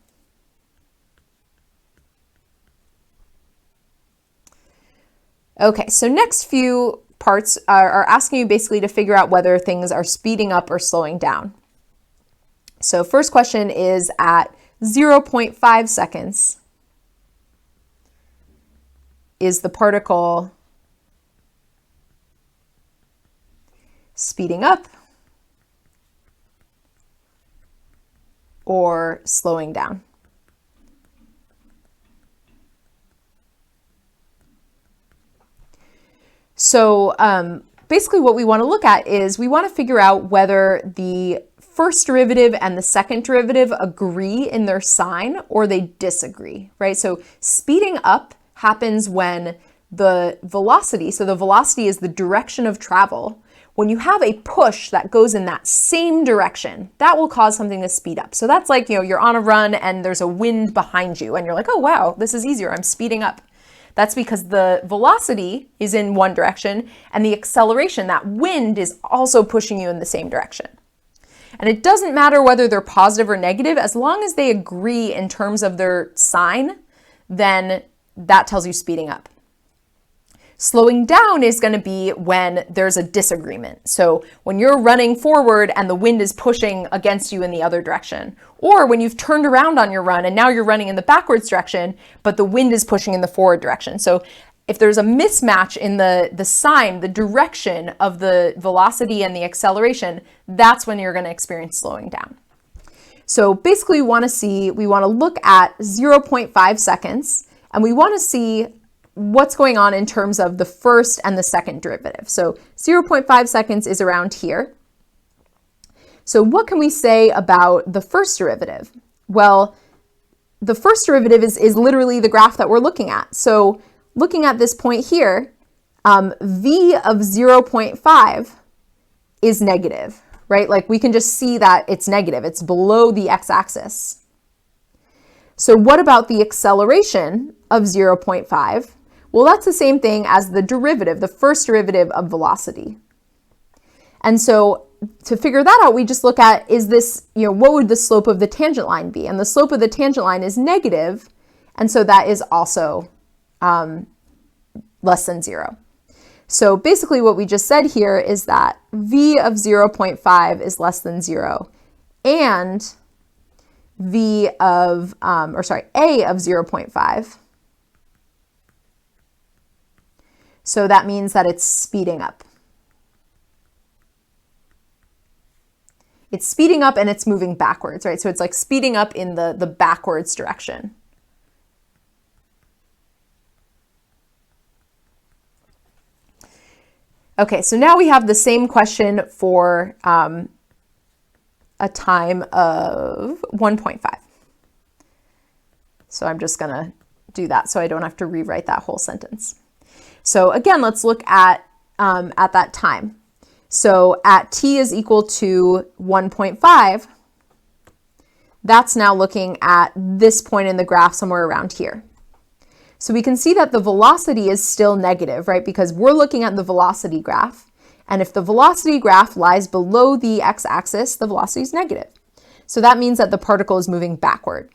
Okay, so next few parts are asking you basically to figure out whether things are speeding up or slowing down. So first question is at 0.5 seconds. Is the particle speeding up or slowing down? So basically what we want to look at is we want to figure out whether the first derivative and the second derivative agree in their sign or they disagree, right? So speeding up happens when the velocity, so the velocity is the direction of travel. When you have a push that goes in that same direction, that will cause something to speed up. So that's like, you know, you're on a run and there's a wind behind you and you're like, oh, wow, this is easier. I'm speeding up. That's because the velocity is in one direction and the acceleration, that wind, is also pushing you in the same direction. And it doesn't matter whether they're positive or negative, as long as they agree in terms of their sign, then that tells you speeding up. Slowing down is going to be when there's a disagreement. So when you're running forward and the wind is pushing against you in the other direction, or when you've turned around on your run and now you're running in the backwards direction, but the wind is pushing in the forward direction. So if there's a mismatch in the sign, the direction of the velocity and the acceleration, that's when you're going to experience slowing down. So basically we want to look at 0.5 seconds, and we want to see what's going on in terms of the first and the second derivative. So 0.5 seconds is around here. So what can we say about the first derivative? Well, the first derivative is literally the graph that we're looking at. So looking at this point here, v of 0.5 is negative, right? Like we can just see that it's negative. It's below the x-axis. So what about the acceleration of 0.5? Well, that's the same thing as the derivative, the first derivative of velocity. And so to figure that out, we just look at, is this, what would the slope of the tangent line be? And the slope of the tangent line is negative, and so that is also less than 0. So basically what we just said here is that v of 0.5 is less than 0, and a of 0.5. So that means that it's speeding up. It's speeding up and it's moving backwards, right? So it's like speeding up in the backwards direction. Okay, so now we have the same question for a time of 1.5. So I'm just gonna do that so I don't have to rewrite that whole sentence. So again, let's look at that time. So at t is equal to 1.5, that's now looking at this point in the graph somewhere around here. So we can see that the velocity is still negative, right? Because we're looking at the velocity graph. And if the velocity graph lies below the x-axis, the velocity is negative. So that means that the particle is moving backward.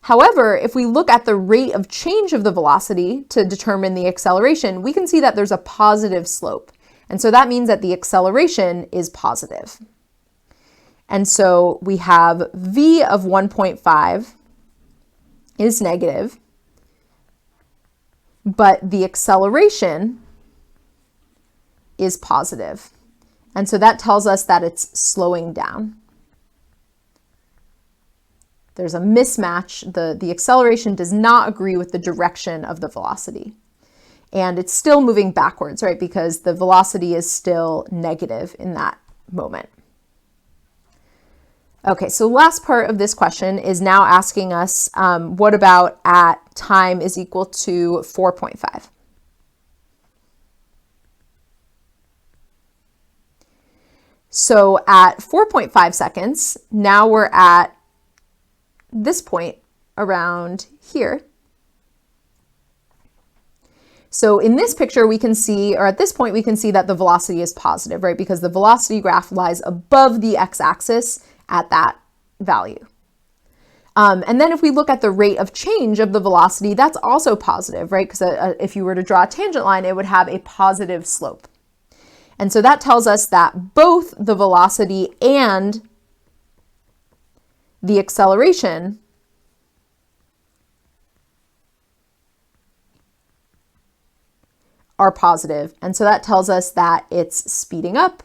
However, if we look at the rate of change of the velocity to determine the acceleration, we can see that there's a positive slope. And so that means that the acceleration is positive. And so we have v of 1.5 is negative, but the acceleration is positive. And so that tells us that it's slowing down. There's a mismatch. The acceleration does not agree with the direction of the velocity. And it's still moving backwards, right? Because the velocity is still negative in that moment. Okay, so last part of this question is now asking us, what about at time is equal to 4.5? So at 4.5 seconds, now we're at this point around here. So in this picture, we can see, or at this point, we can see that the velocity is positive, right? Because the velocity graph lies above the x-axis at that value. And then if we look at the rate of change of the velocity, that's also positive, right? Because if you were to draw a tangent line, it would have a positive slope. And so that tells us that both the velocity and the acceleration are positive. And so that tells us that it's speeding up.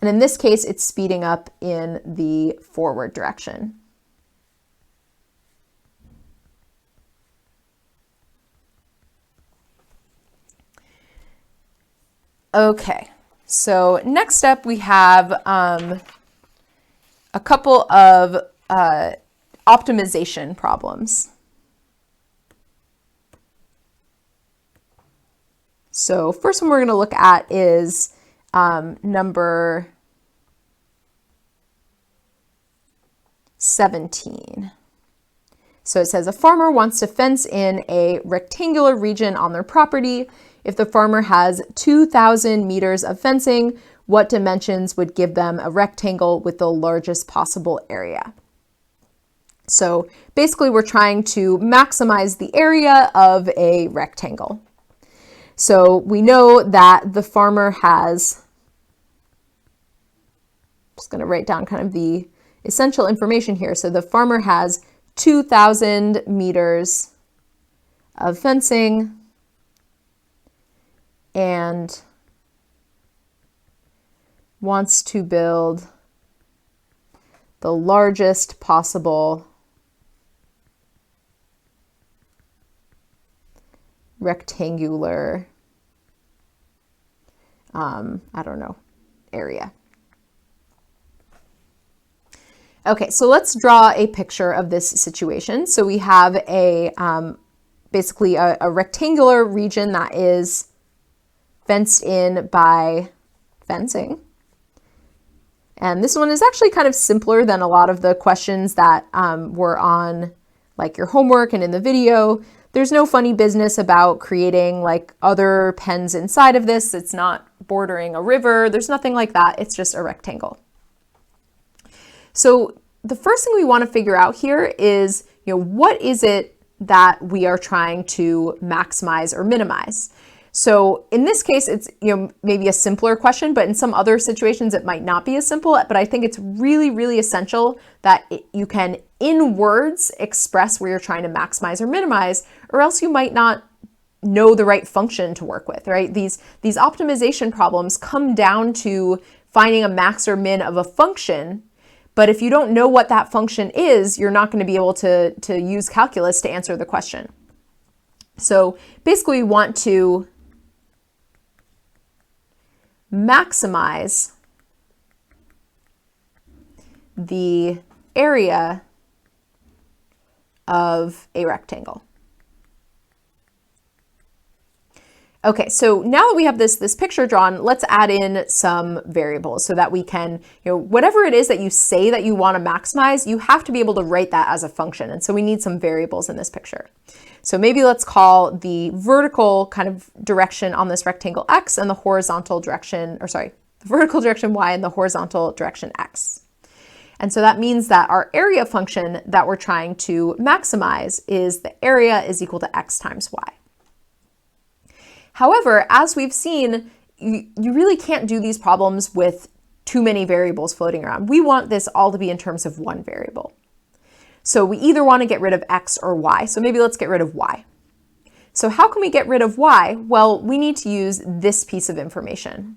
And in this case, it's speeding up in the forward direction. Okay, so next up we have a couple of optimization problems. So first one we're going to look at is number 17. So it says a farmer wants to fence in a rectangular region on their property. If the farmer has 2,000 meters of fencing, what dimensions would give them a rectangle with the largest possible area? So basically we're trying to maximize the area of a rectangle. So we know that the farmer has, I'm just going to write down kind of the essential information here. So the farmer has 2,000 meters of fencing and wants to build the largest possible rectangular, I don't know, area. Okay, so let's draw a picture of this situation. So we have a basically a rectangular region that is fenced in by fencing. And this one is actually kind of simpler than a lot of the questions that were on like your homework and in the video. There's no funny business about creating like other pens inside of this. It's not bordering a river. There's nothing like that. It's just a rectangle. So the first thing we want to figure out here is, what is it that we are trying to maximize or minimize? So in this case, it's, maybe a simpler question, but in some other situations, it might not be as simple, but I think it's really, really essential that you can, in words, express where you're trying to maximize or minimize, or else you might not know the right function to work with, right? These optimization problems come down to finding a max or min of a function. But if you don't know what that function is, you're not going to be able to use calculus to answer the question. So basically, we want to maximize the area of a rectangle. Okay, so now that we have this picture drawn, let's add in some variables so that we can, whatever it is that you say that you want to maximize, you have to be able to write that as a function. And so we need some variables in this picture. So maybe let's call the vertical kind of direction on this rectangle x and the horizontal direction, the vertical direction y and the horizontal direction x. And so that means that our area function that we're trying to maximize is the area is equal to x times y. However, as we've seen, you really can't do these problems with too many variables floating around. We want this all to be in terms of one variable. So we either want to get rid of x or y. So maybe let's get rid of y. So how can we get rid of y? Well, we need to use this piece of information.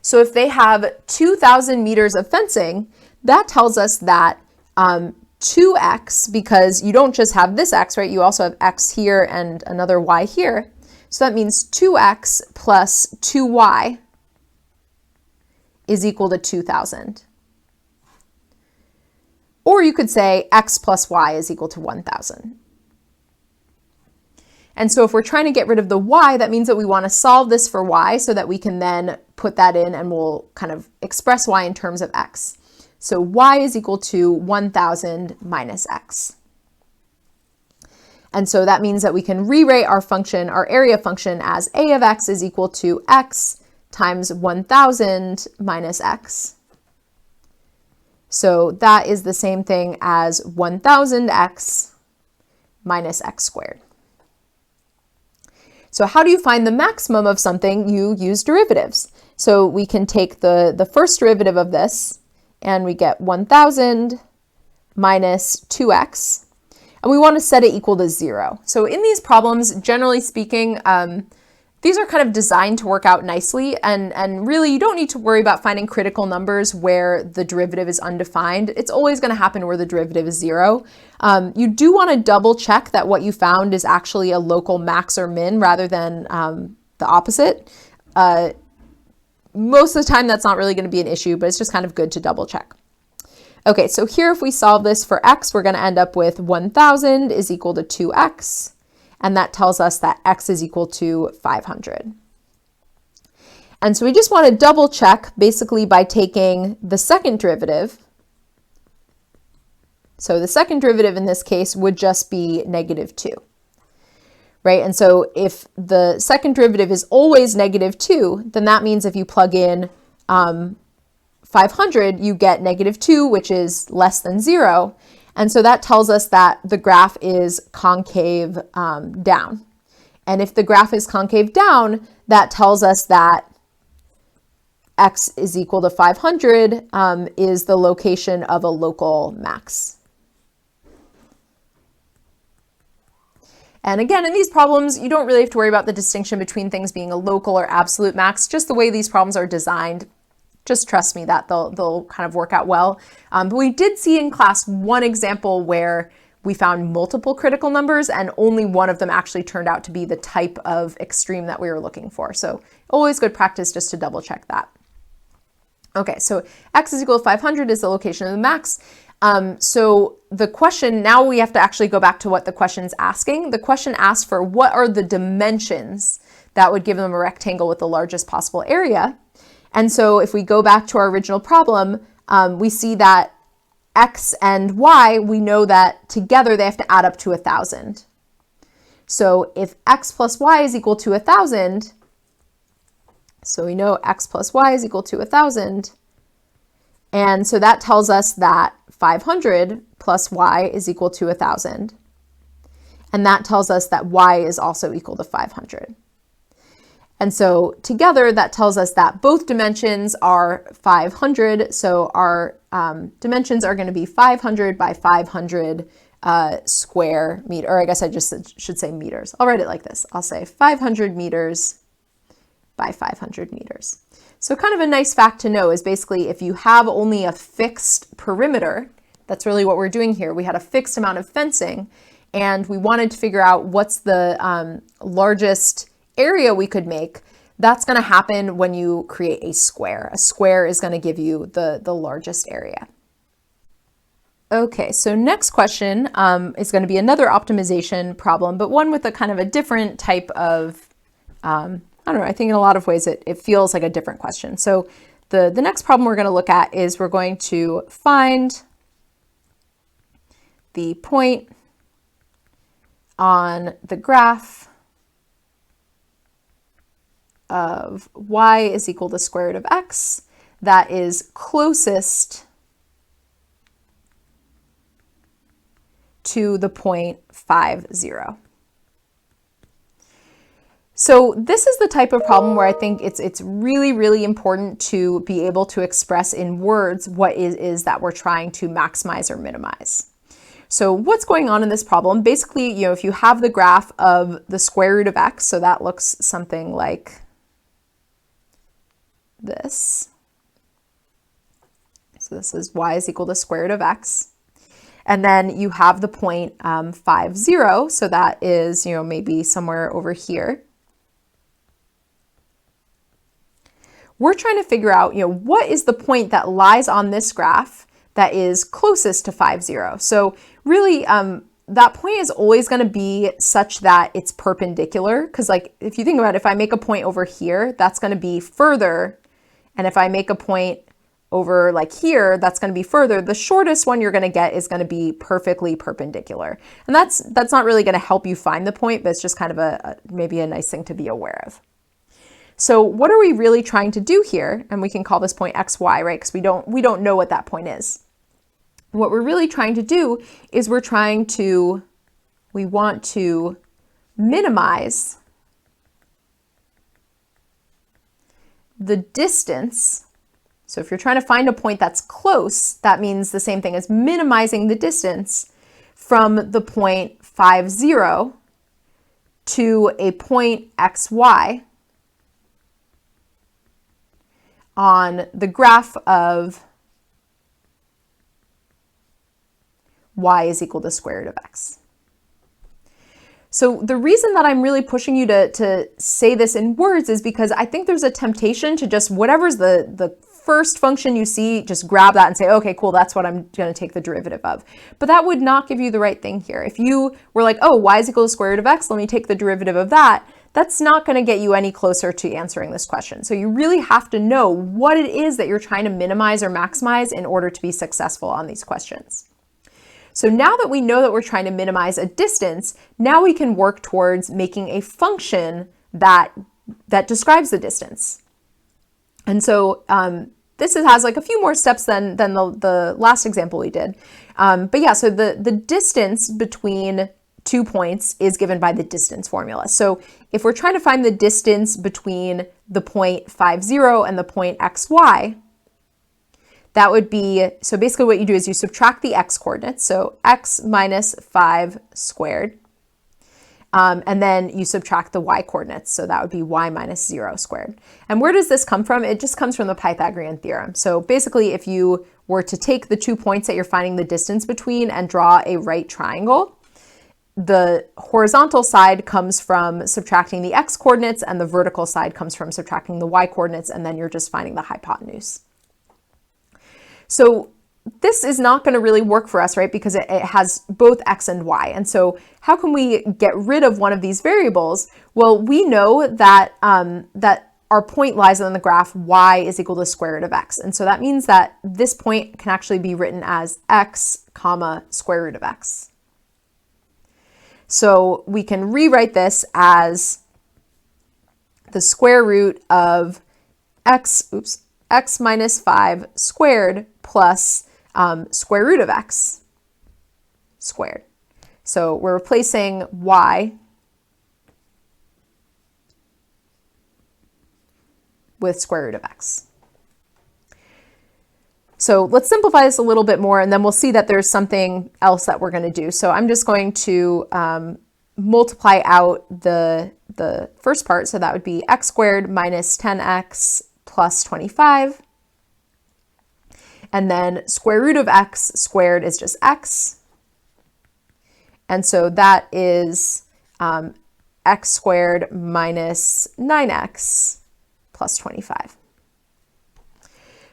So if they have 2,000 meters of fencing, that tells us that 2x, because you don't just have this x, right? You also have x here and another y here. So that means 2x plus 2y is equal to 2,000. Or you could say x plus y is equal to 1,000. And so if we're trying to get rid of the y, that means that we want to solve this for y so that we can then put that in and we'll kind of express y in terms of x. So y is equal to 1,000 minus x. And so that means that we can rewrite our function, our area function, as a of x is equal to x times 1,000 minus x. So that is the same thing as 1,000x minus x squared. So how do you find the maximum of something? You use derivatives. So we can take the first derivative of this, and we get 1,000 minus 2x. And we want to set it equal to 0. So in these problems, generally speaking, these are kind of designed to work out nicely. And really, you don't need to worry about finding critical numbers where the derivative is undefined. It's always going to happen where the derivative is 0. You do want to double check that what you found is actually a local max or min rather than the opposite. Most of the time, that's not really going to be an issue, but it's just kind of good to double check. Okay, so here if we solve this for x, we're going to end up with 1,000 is equal to 2x, and that tells us that x is equal to 500. And so we just want to double check basically by taking the second derivative. So the second derivative in this case would just be -2, right? And so if the second derivative is always -2, then that means if you plug in 500, you get -2, which is less than 0. And so that tells us that the graph is concave down. And if the graph is concave down, that tells us that x is equal to 500 is the location of a local max. And again, in these problems, you don't really have to worry about the distinction between things being a local or absolute max, just the way these problems are designed. just trust me that they'll kind of work out well. But we did see in class one example where we found multiple critical numbers and only one of them actually turned out to be the type of extreme that we were looking for. So always good practice just to double check that. Okay, so x is equal to 500 is the location of the max. So the question, now we have to actually go back to what the question's asking. The question asks for what are the dimensions that would give them a rectangle with the largest possible area. And so if we go back to our original problem, we see that x and y, we know that together they have to add up to 1,000. So if x plus y is equal to 1,000, so we know x plus y is equal to 1,000, and so that tells us that 500 plus y is equal to 1,000, and that tells us that y is also equal to 500. And so together that tells us that both dimensions are 500, so our dimensions are going to be 500 by 500 square meter, or I guess I just should say meters. I'll write it like this. I'll say 500 meters by 500 meters. So kind of a nice fact to know is basically if you have only a fixed perimeter, that's really what we're doing here. We had a fixed amount of fencing and we wanted to figure out what's the largest area we could make. That's going to happen when you create a square. A square is going to give you the largest area. Okay, so next question is going to be another optimization problem, but one with a kind of a different type of, I don't know, I think in a lot of ways it feels like a different question. So the next problem we're going to look at is we're going to find the point on the graph of y is equal to square root of x that is closest to the point 5, 0. So this is the type of problem where I think it's really, really important to be able to express in words what it is that we're trying to maximize or minimize. So what's going on in this problem? Basically, if you have the graph of the square root of x, so that looks something like this. So this is y is equal to square root of x. And then you have the point 5, 0. So that is, maybe somewhere over here. We're trying to figure out, what is the point that lies on this graph that is closest to 5, 0. So really, that point is always going to be such that it's perpendicular. Because if you think about it, if I make a point over here, that's going to be further. And if I make a point over here, that's going to be further. The shortest one you're going to get is going to be perfectly perpendicular. And that's not really going to help you find the point, but it's just kind of maybe a nice thing to be aware of. So what are we really trying to do here? And we can call this point xy, right? Because we don't know what that point is. What we're really trying to do is we want to minimize the distance. So if you're trying to find a point that's close, that means the same thing as minimizing the distance from the point 5, 0 to a point xy on the graph of y is equal to square root of x. So the reason that I'm really pushing you to say this in words is because I think there's a temptation to just whatever's the first function you see, just grab that and say, okay, cool, that's what I'm going to take the derivative of. But that would not give you the right thing here. If you were like, oh, y is equal to square root of x, let me take the derivative of that, that's not going to get you any closer to answering this question. So you really have to know what it is that you're trying to minimize or maximize in order to be successful on these questions. So now that we know that we're trying to minimize a distance, now we can work towards making a function that describes the distance. And so this has a few more steps than the last example we did. But yeah, so the distance between 2 points is given by the distance formula. So if we're trying to find the distance between the point 5, 0 and the point xy, that would be, so basically what you do is you subtract the x coordinates, so x minus 5 squared. And then you subtract the y coordinates. So that would be y minus 0 squared. And where does this come from? It just comes from the Pythagorean theorem. So basically, if you were to take the 2 points that you're finding the distance between and draw a right triangle, the horizontal side comes from subtracting the x coordinates and the vertical side comes from subtracting the y coordinates, and then you're just finding the hypotenuse. So this is not going to really work for us, right? Because it has both x and y. And so how can we get rid of one of these variables? Well, we know that, that our point lies on the graph y is equal to the square root of x. And so that means that this point can actually be written as x comma square root of x. So we can rewrite this as the square root of x minus 5 squared plus square root of x squared. So we're replacing y with square root of x. So let's simplify this a little bit more, and then we'll see that there's something else that we're going to do. So I'm just going to multiply out the first part. So that would be x squared minus 10x plus 25. And then square root of x squared is just x. And so that is x squared minus 9x plus 25.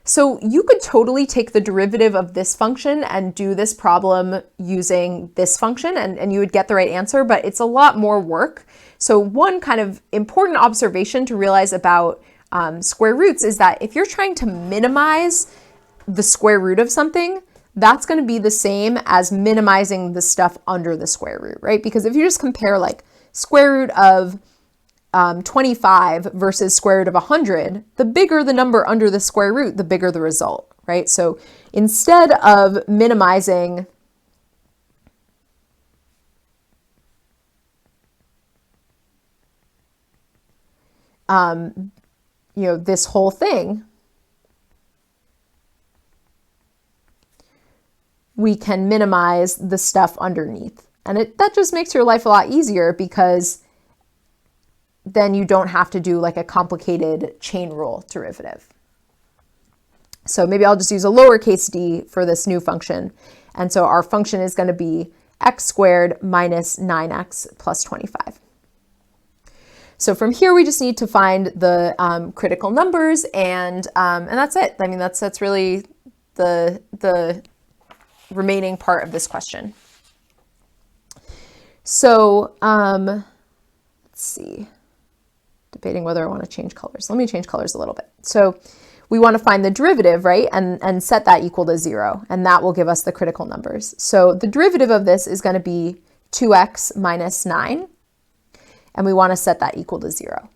So you could totally take the derivative of this function and do this problem using this function, and you would get the right answer, but it's a lot more work. So one kind of important observation to realize about square roots is that if you're trying to minimize the square root of something, that's going to be the same as minimizing the stuff under the square root, right? Because if you just compare like square root of 25 versus square root of 100, the bigger the number under the square root, the bigger the result, right? So instead of minimizing this whole thing, we can minimize the stuff underneath. And that just makes your life a lot easier, because then you don't have to do like a complicated chain rule derivative. So maybe I'll just use a lowercase d for this new function. And so our function is going to be x squared minus 9x plus 25. So from here, we just need to find the critical numbers, and that's it. I mean, that's really the remaining part of this question. So let's see. Debating whether I want to change colors. Let me change colors a little bit. So we want to find the derivative, right? And set that equal to 0, and that will give us the critical numbers. So the derivative of this is going to be 2x minus 9, and we want to set that equal to 0.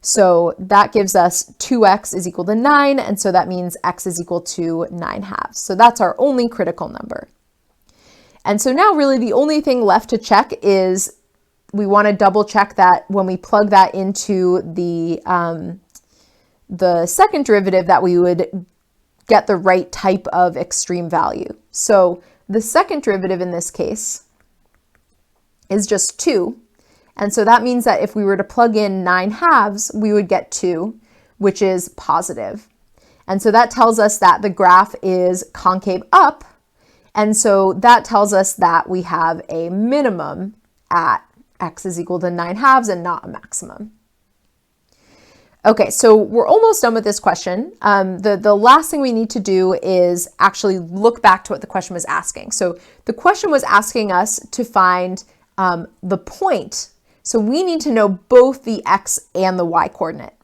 So that gives us 2x is equal to 9, and so that means x is equal to 9 halves. So that's our only critical number. And so now really the only thing left to check is we want to double check that when we plug that into the second derivative, that we would get the right type of extreme value. So the second derivative in this case is just 2. And so that means that if we were to plug in 9 halves, we would get 2, which is positive. And so that tells us that the graph is concave up. And so that tells us that we have a minimum at x is equal to 9 halves and not a maximum. Okay, so we're almost done with this question. The last thing we need to do is actually look back to what the question was asking. So the question was asking us to find the point. So we need to know both the x and the y coordinate.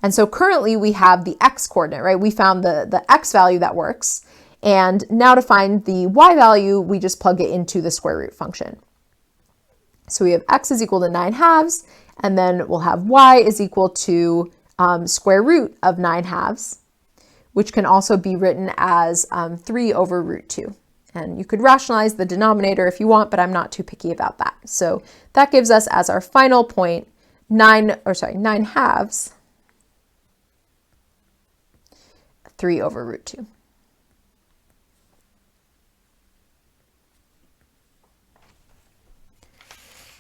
And so currently we have the x coordinate, right? We found the x value that works. And now to find the y value, we just plug it into the square root function. So we have x is equal to 9 halves, and then we'll have y is equal to square root of 9 halves, which can also be written as 3 over root 2. And you could rationalize the denominator if you want, but I'm not too picky about that. So that gives us as our final point 9 halves, 3 over root 2.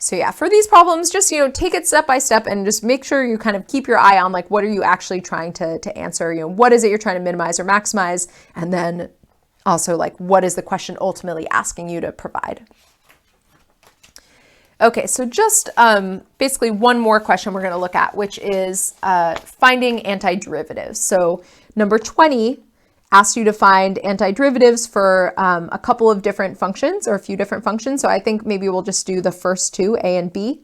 So yeah, for these problems, just, take it step by step and just make sure you kind of keep your eye on like, what are you actually trying to answer? What is it you're trying to minimize or maximize? And then also like, what is the question ultimately asking you to provide? Okay, so just basically one more question we're going to look at, which is finding antiderivatives. So number 20 asks you to find antiderivatives for a couple of different functions or a few different functions. So I think maybe we'll just do the first two, a and b.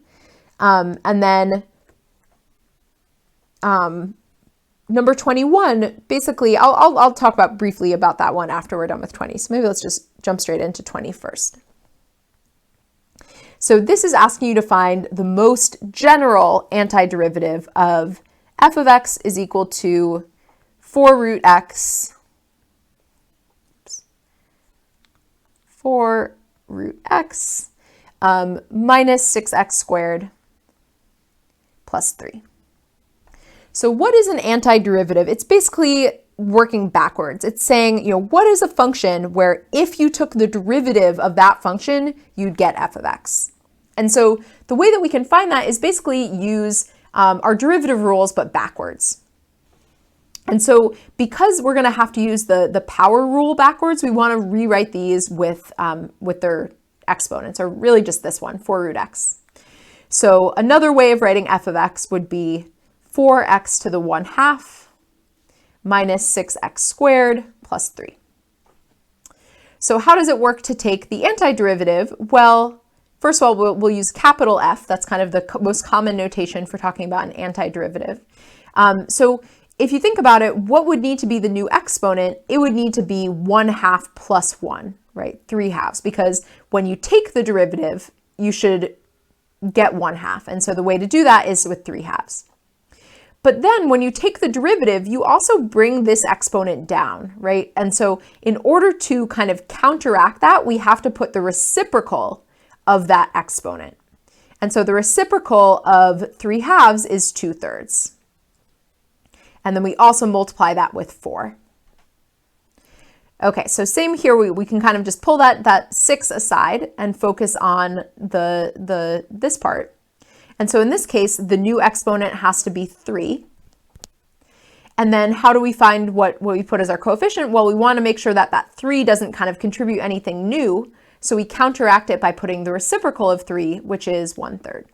And then number 21, basically, I'll talk about briefly about that one after we're done with 20. So maybe let's just jump straight into 20 first. So this is asking you to find the most general antiderivative of f of x is equal to 4 root x, 4 root x minus 6x squared plus 3. So what is an antiderivative? It's basically working backwards. It's saying, what is a function where if you took the derivative of that function, you'd get f of x. And so the way that we can find that is basically use our derivative rules, but backwards. And so because we're going to have to use the power rule backwards, we want to rewrite these with their exponents, or really just this one, 4 root x. So another way of writing f of x would be 4x to the 1/2 minus 6x squared plus 3. So how does it work to take the antiderivative? Well, first of all, we'll use capital F. That's kind of the most common notation for talking about an antiderivative. So if you think about it, what would need to be the new exponent? It would need to be 1/2 plus 1, right? 3/2, because when you take the derivative, you should get 1/2. And so the way to do that is with 3/2. But then when you take the derivative, you also bring this exponent down, right? And so in order to kind of counteract that, we have to put the reciprocal of that exponent. And so the reciprocal of 3/2 is 2/3. And then we also multiply that with 4. Okay, so same here, we can kind of just pull that 6 aside and focus on this part. And so in this case, the new exponent has to be 3. And then how do we find what we put as our coefficient? Well, we want to make sure that that 3 doesn't kind of contribute anything new. So we counteract it by putting the reciprocal of 3, which is 1/3.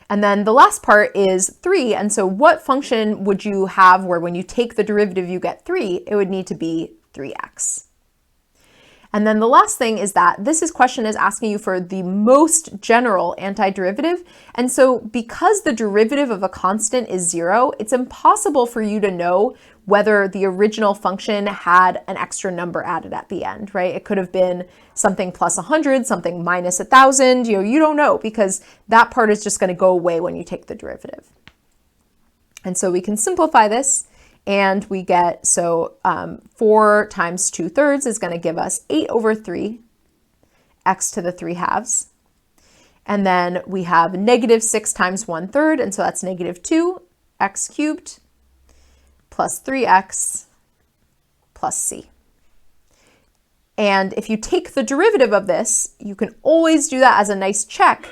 And then the last part is 3. And so what function would you have where when you take the derivative, you get 3? It would need to be 3x. And then the last thing is that this question is asking you for the most general antiderivative. And so because the derivative of a constant is 0, it's impossible for you to know whether the original function had an extra number added at the end, right? It could have been something plus 100, something minus 1,000. You don't know, because that part is just going to go away when you take the derivative. And so we can simplify this. And we get, 4 times 2/3 is going to give us 8/3 x to the 3/2. And then we have negative 6 times 1/3, and so that's negative 2 x cubed plus 3x plus c. And if you take the derivative of this, you can always do that as a nice check.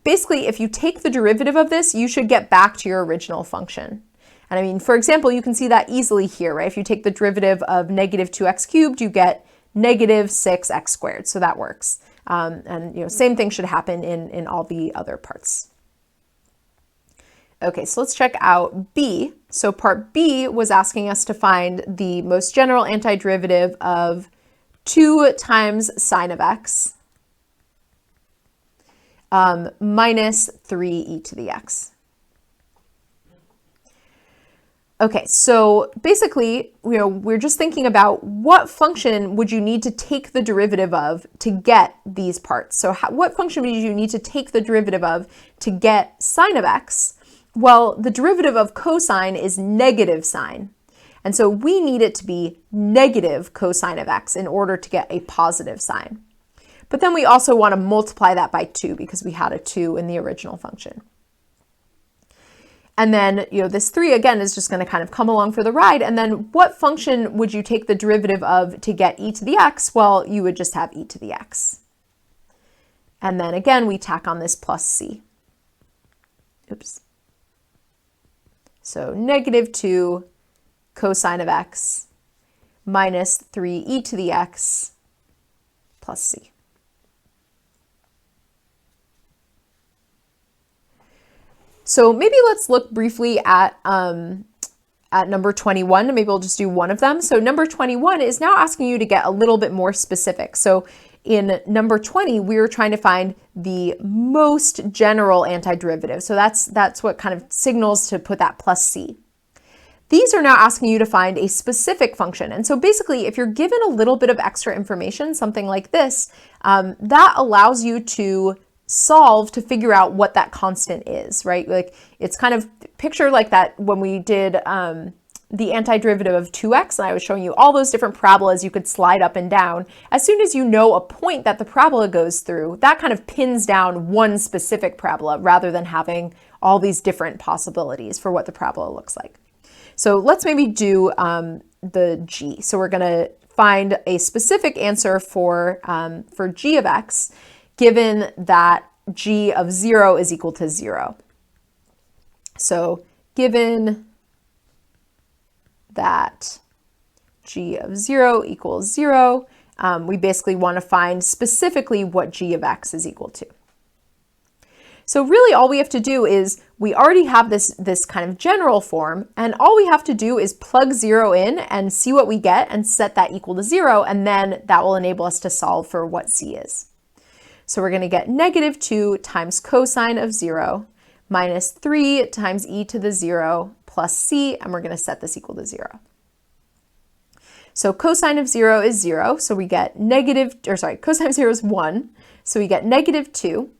Basically, if you take the derivative of this, you should get back to your original function. And I mean, for example, you can see that easily here, right? If you take the derivative of negative 2x cubed, you get negative 6x squared. So that works. And same thing should happen in all the other parts. Okay, so let's check out B. So part B was asking us to find the most general antiderivative of 2 times sine of x minus 3e to the x. Okay, so basically, we're just thinking about what function would you need to take the derivative of to get these parts. So what function would you need to take the derivative of to get sine of x? Well, the derivative of cosine is negative sine. And so we need it to be negative cosine of x in order to get a positive sine. But then we also want to multiply that by 2 because we had a 2 in the original function. And then, this 3 again is just going to kind of come along for the ride. And then what function would you take the derivative of to get e to the x? Well, you would just have e to the x. And then again, we tack on this plus c. Oops. So negative 2 cosine of x minus 3e to the x plus c. So maybe let's look briefly at number 21. Maybe we'll just do one of them. So number 21 is now asking you to get a little bit more specific. So in number 20, we were trying to find the most general antiderivative. So that's what kind of signals to put that plus c. These are now asking you to find a specific function. And so basically, if you're given a little bit of extra information, something like this, that allows you to solve to figure out what that constant is, right? Like it's kind of picture like that when we did the antiderivative of 2x, and I was showing you all those different parabolas you could slide up and down. As soon as you know a point that the parabola goes through, that kind of pins down one specific parabola rather than having all these different possibilities for what the parabola looks like. So let's maybe do the g. So we're going to find a specific answer for g of x, given that g of 0 is equal to 0. So given that g of 0 equals 0, we basically want to find specifically what g of x is equal to. So really all we have to do is, we already have this kind of general form, and all we have to do is plug 0 in and see what we get and set that equal to 0, and then that will enable us to solve for what c is. So we're going to get negative 2 times cosine of 0 minus 3 times e to the 0 plus c, and we're going to set this equal to 0. So cosine of 0 is 0, so we get cosine of 0 is 1, so we get negative 2.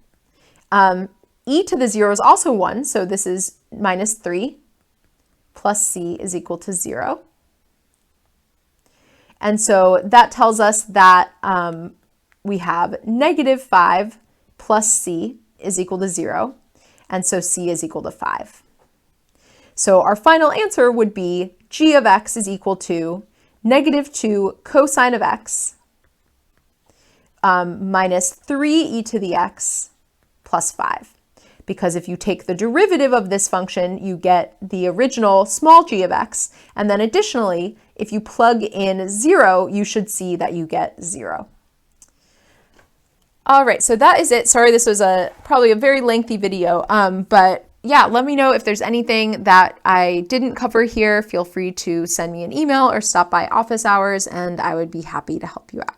E to the 0 is also 1, so this is minus 3 plus c is equal to 0. And so that tells us that we have negative 5 plus c is equal to 0, and so c is equal to 5. So our final answer would be g of x is equal to negative 2 cosine of x minus 3e to the x plus 5. Because if you take the derivative of this function, you get the original small g of x, and then additionally, if you plug in 0, you should see that you get 0. All right, so that is it. Sorry, this was probably a very lengthy video, but yeah, let me know if there's anything that I didn't cover here. Feel free to send me an email or stop by office hours, and I would be happy to help you out.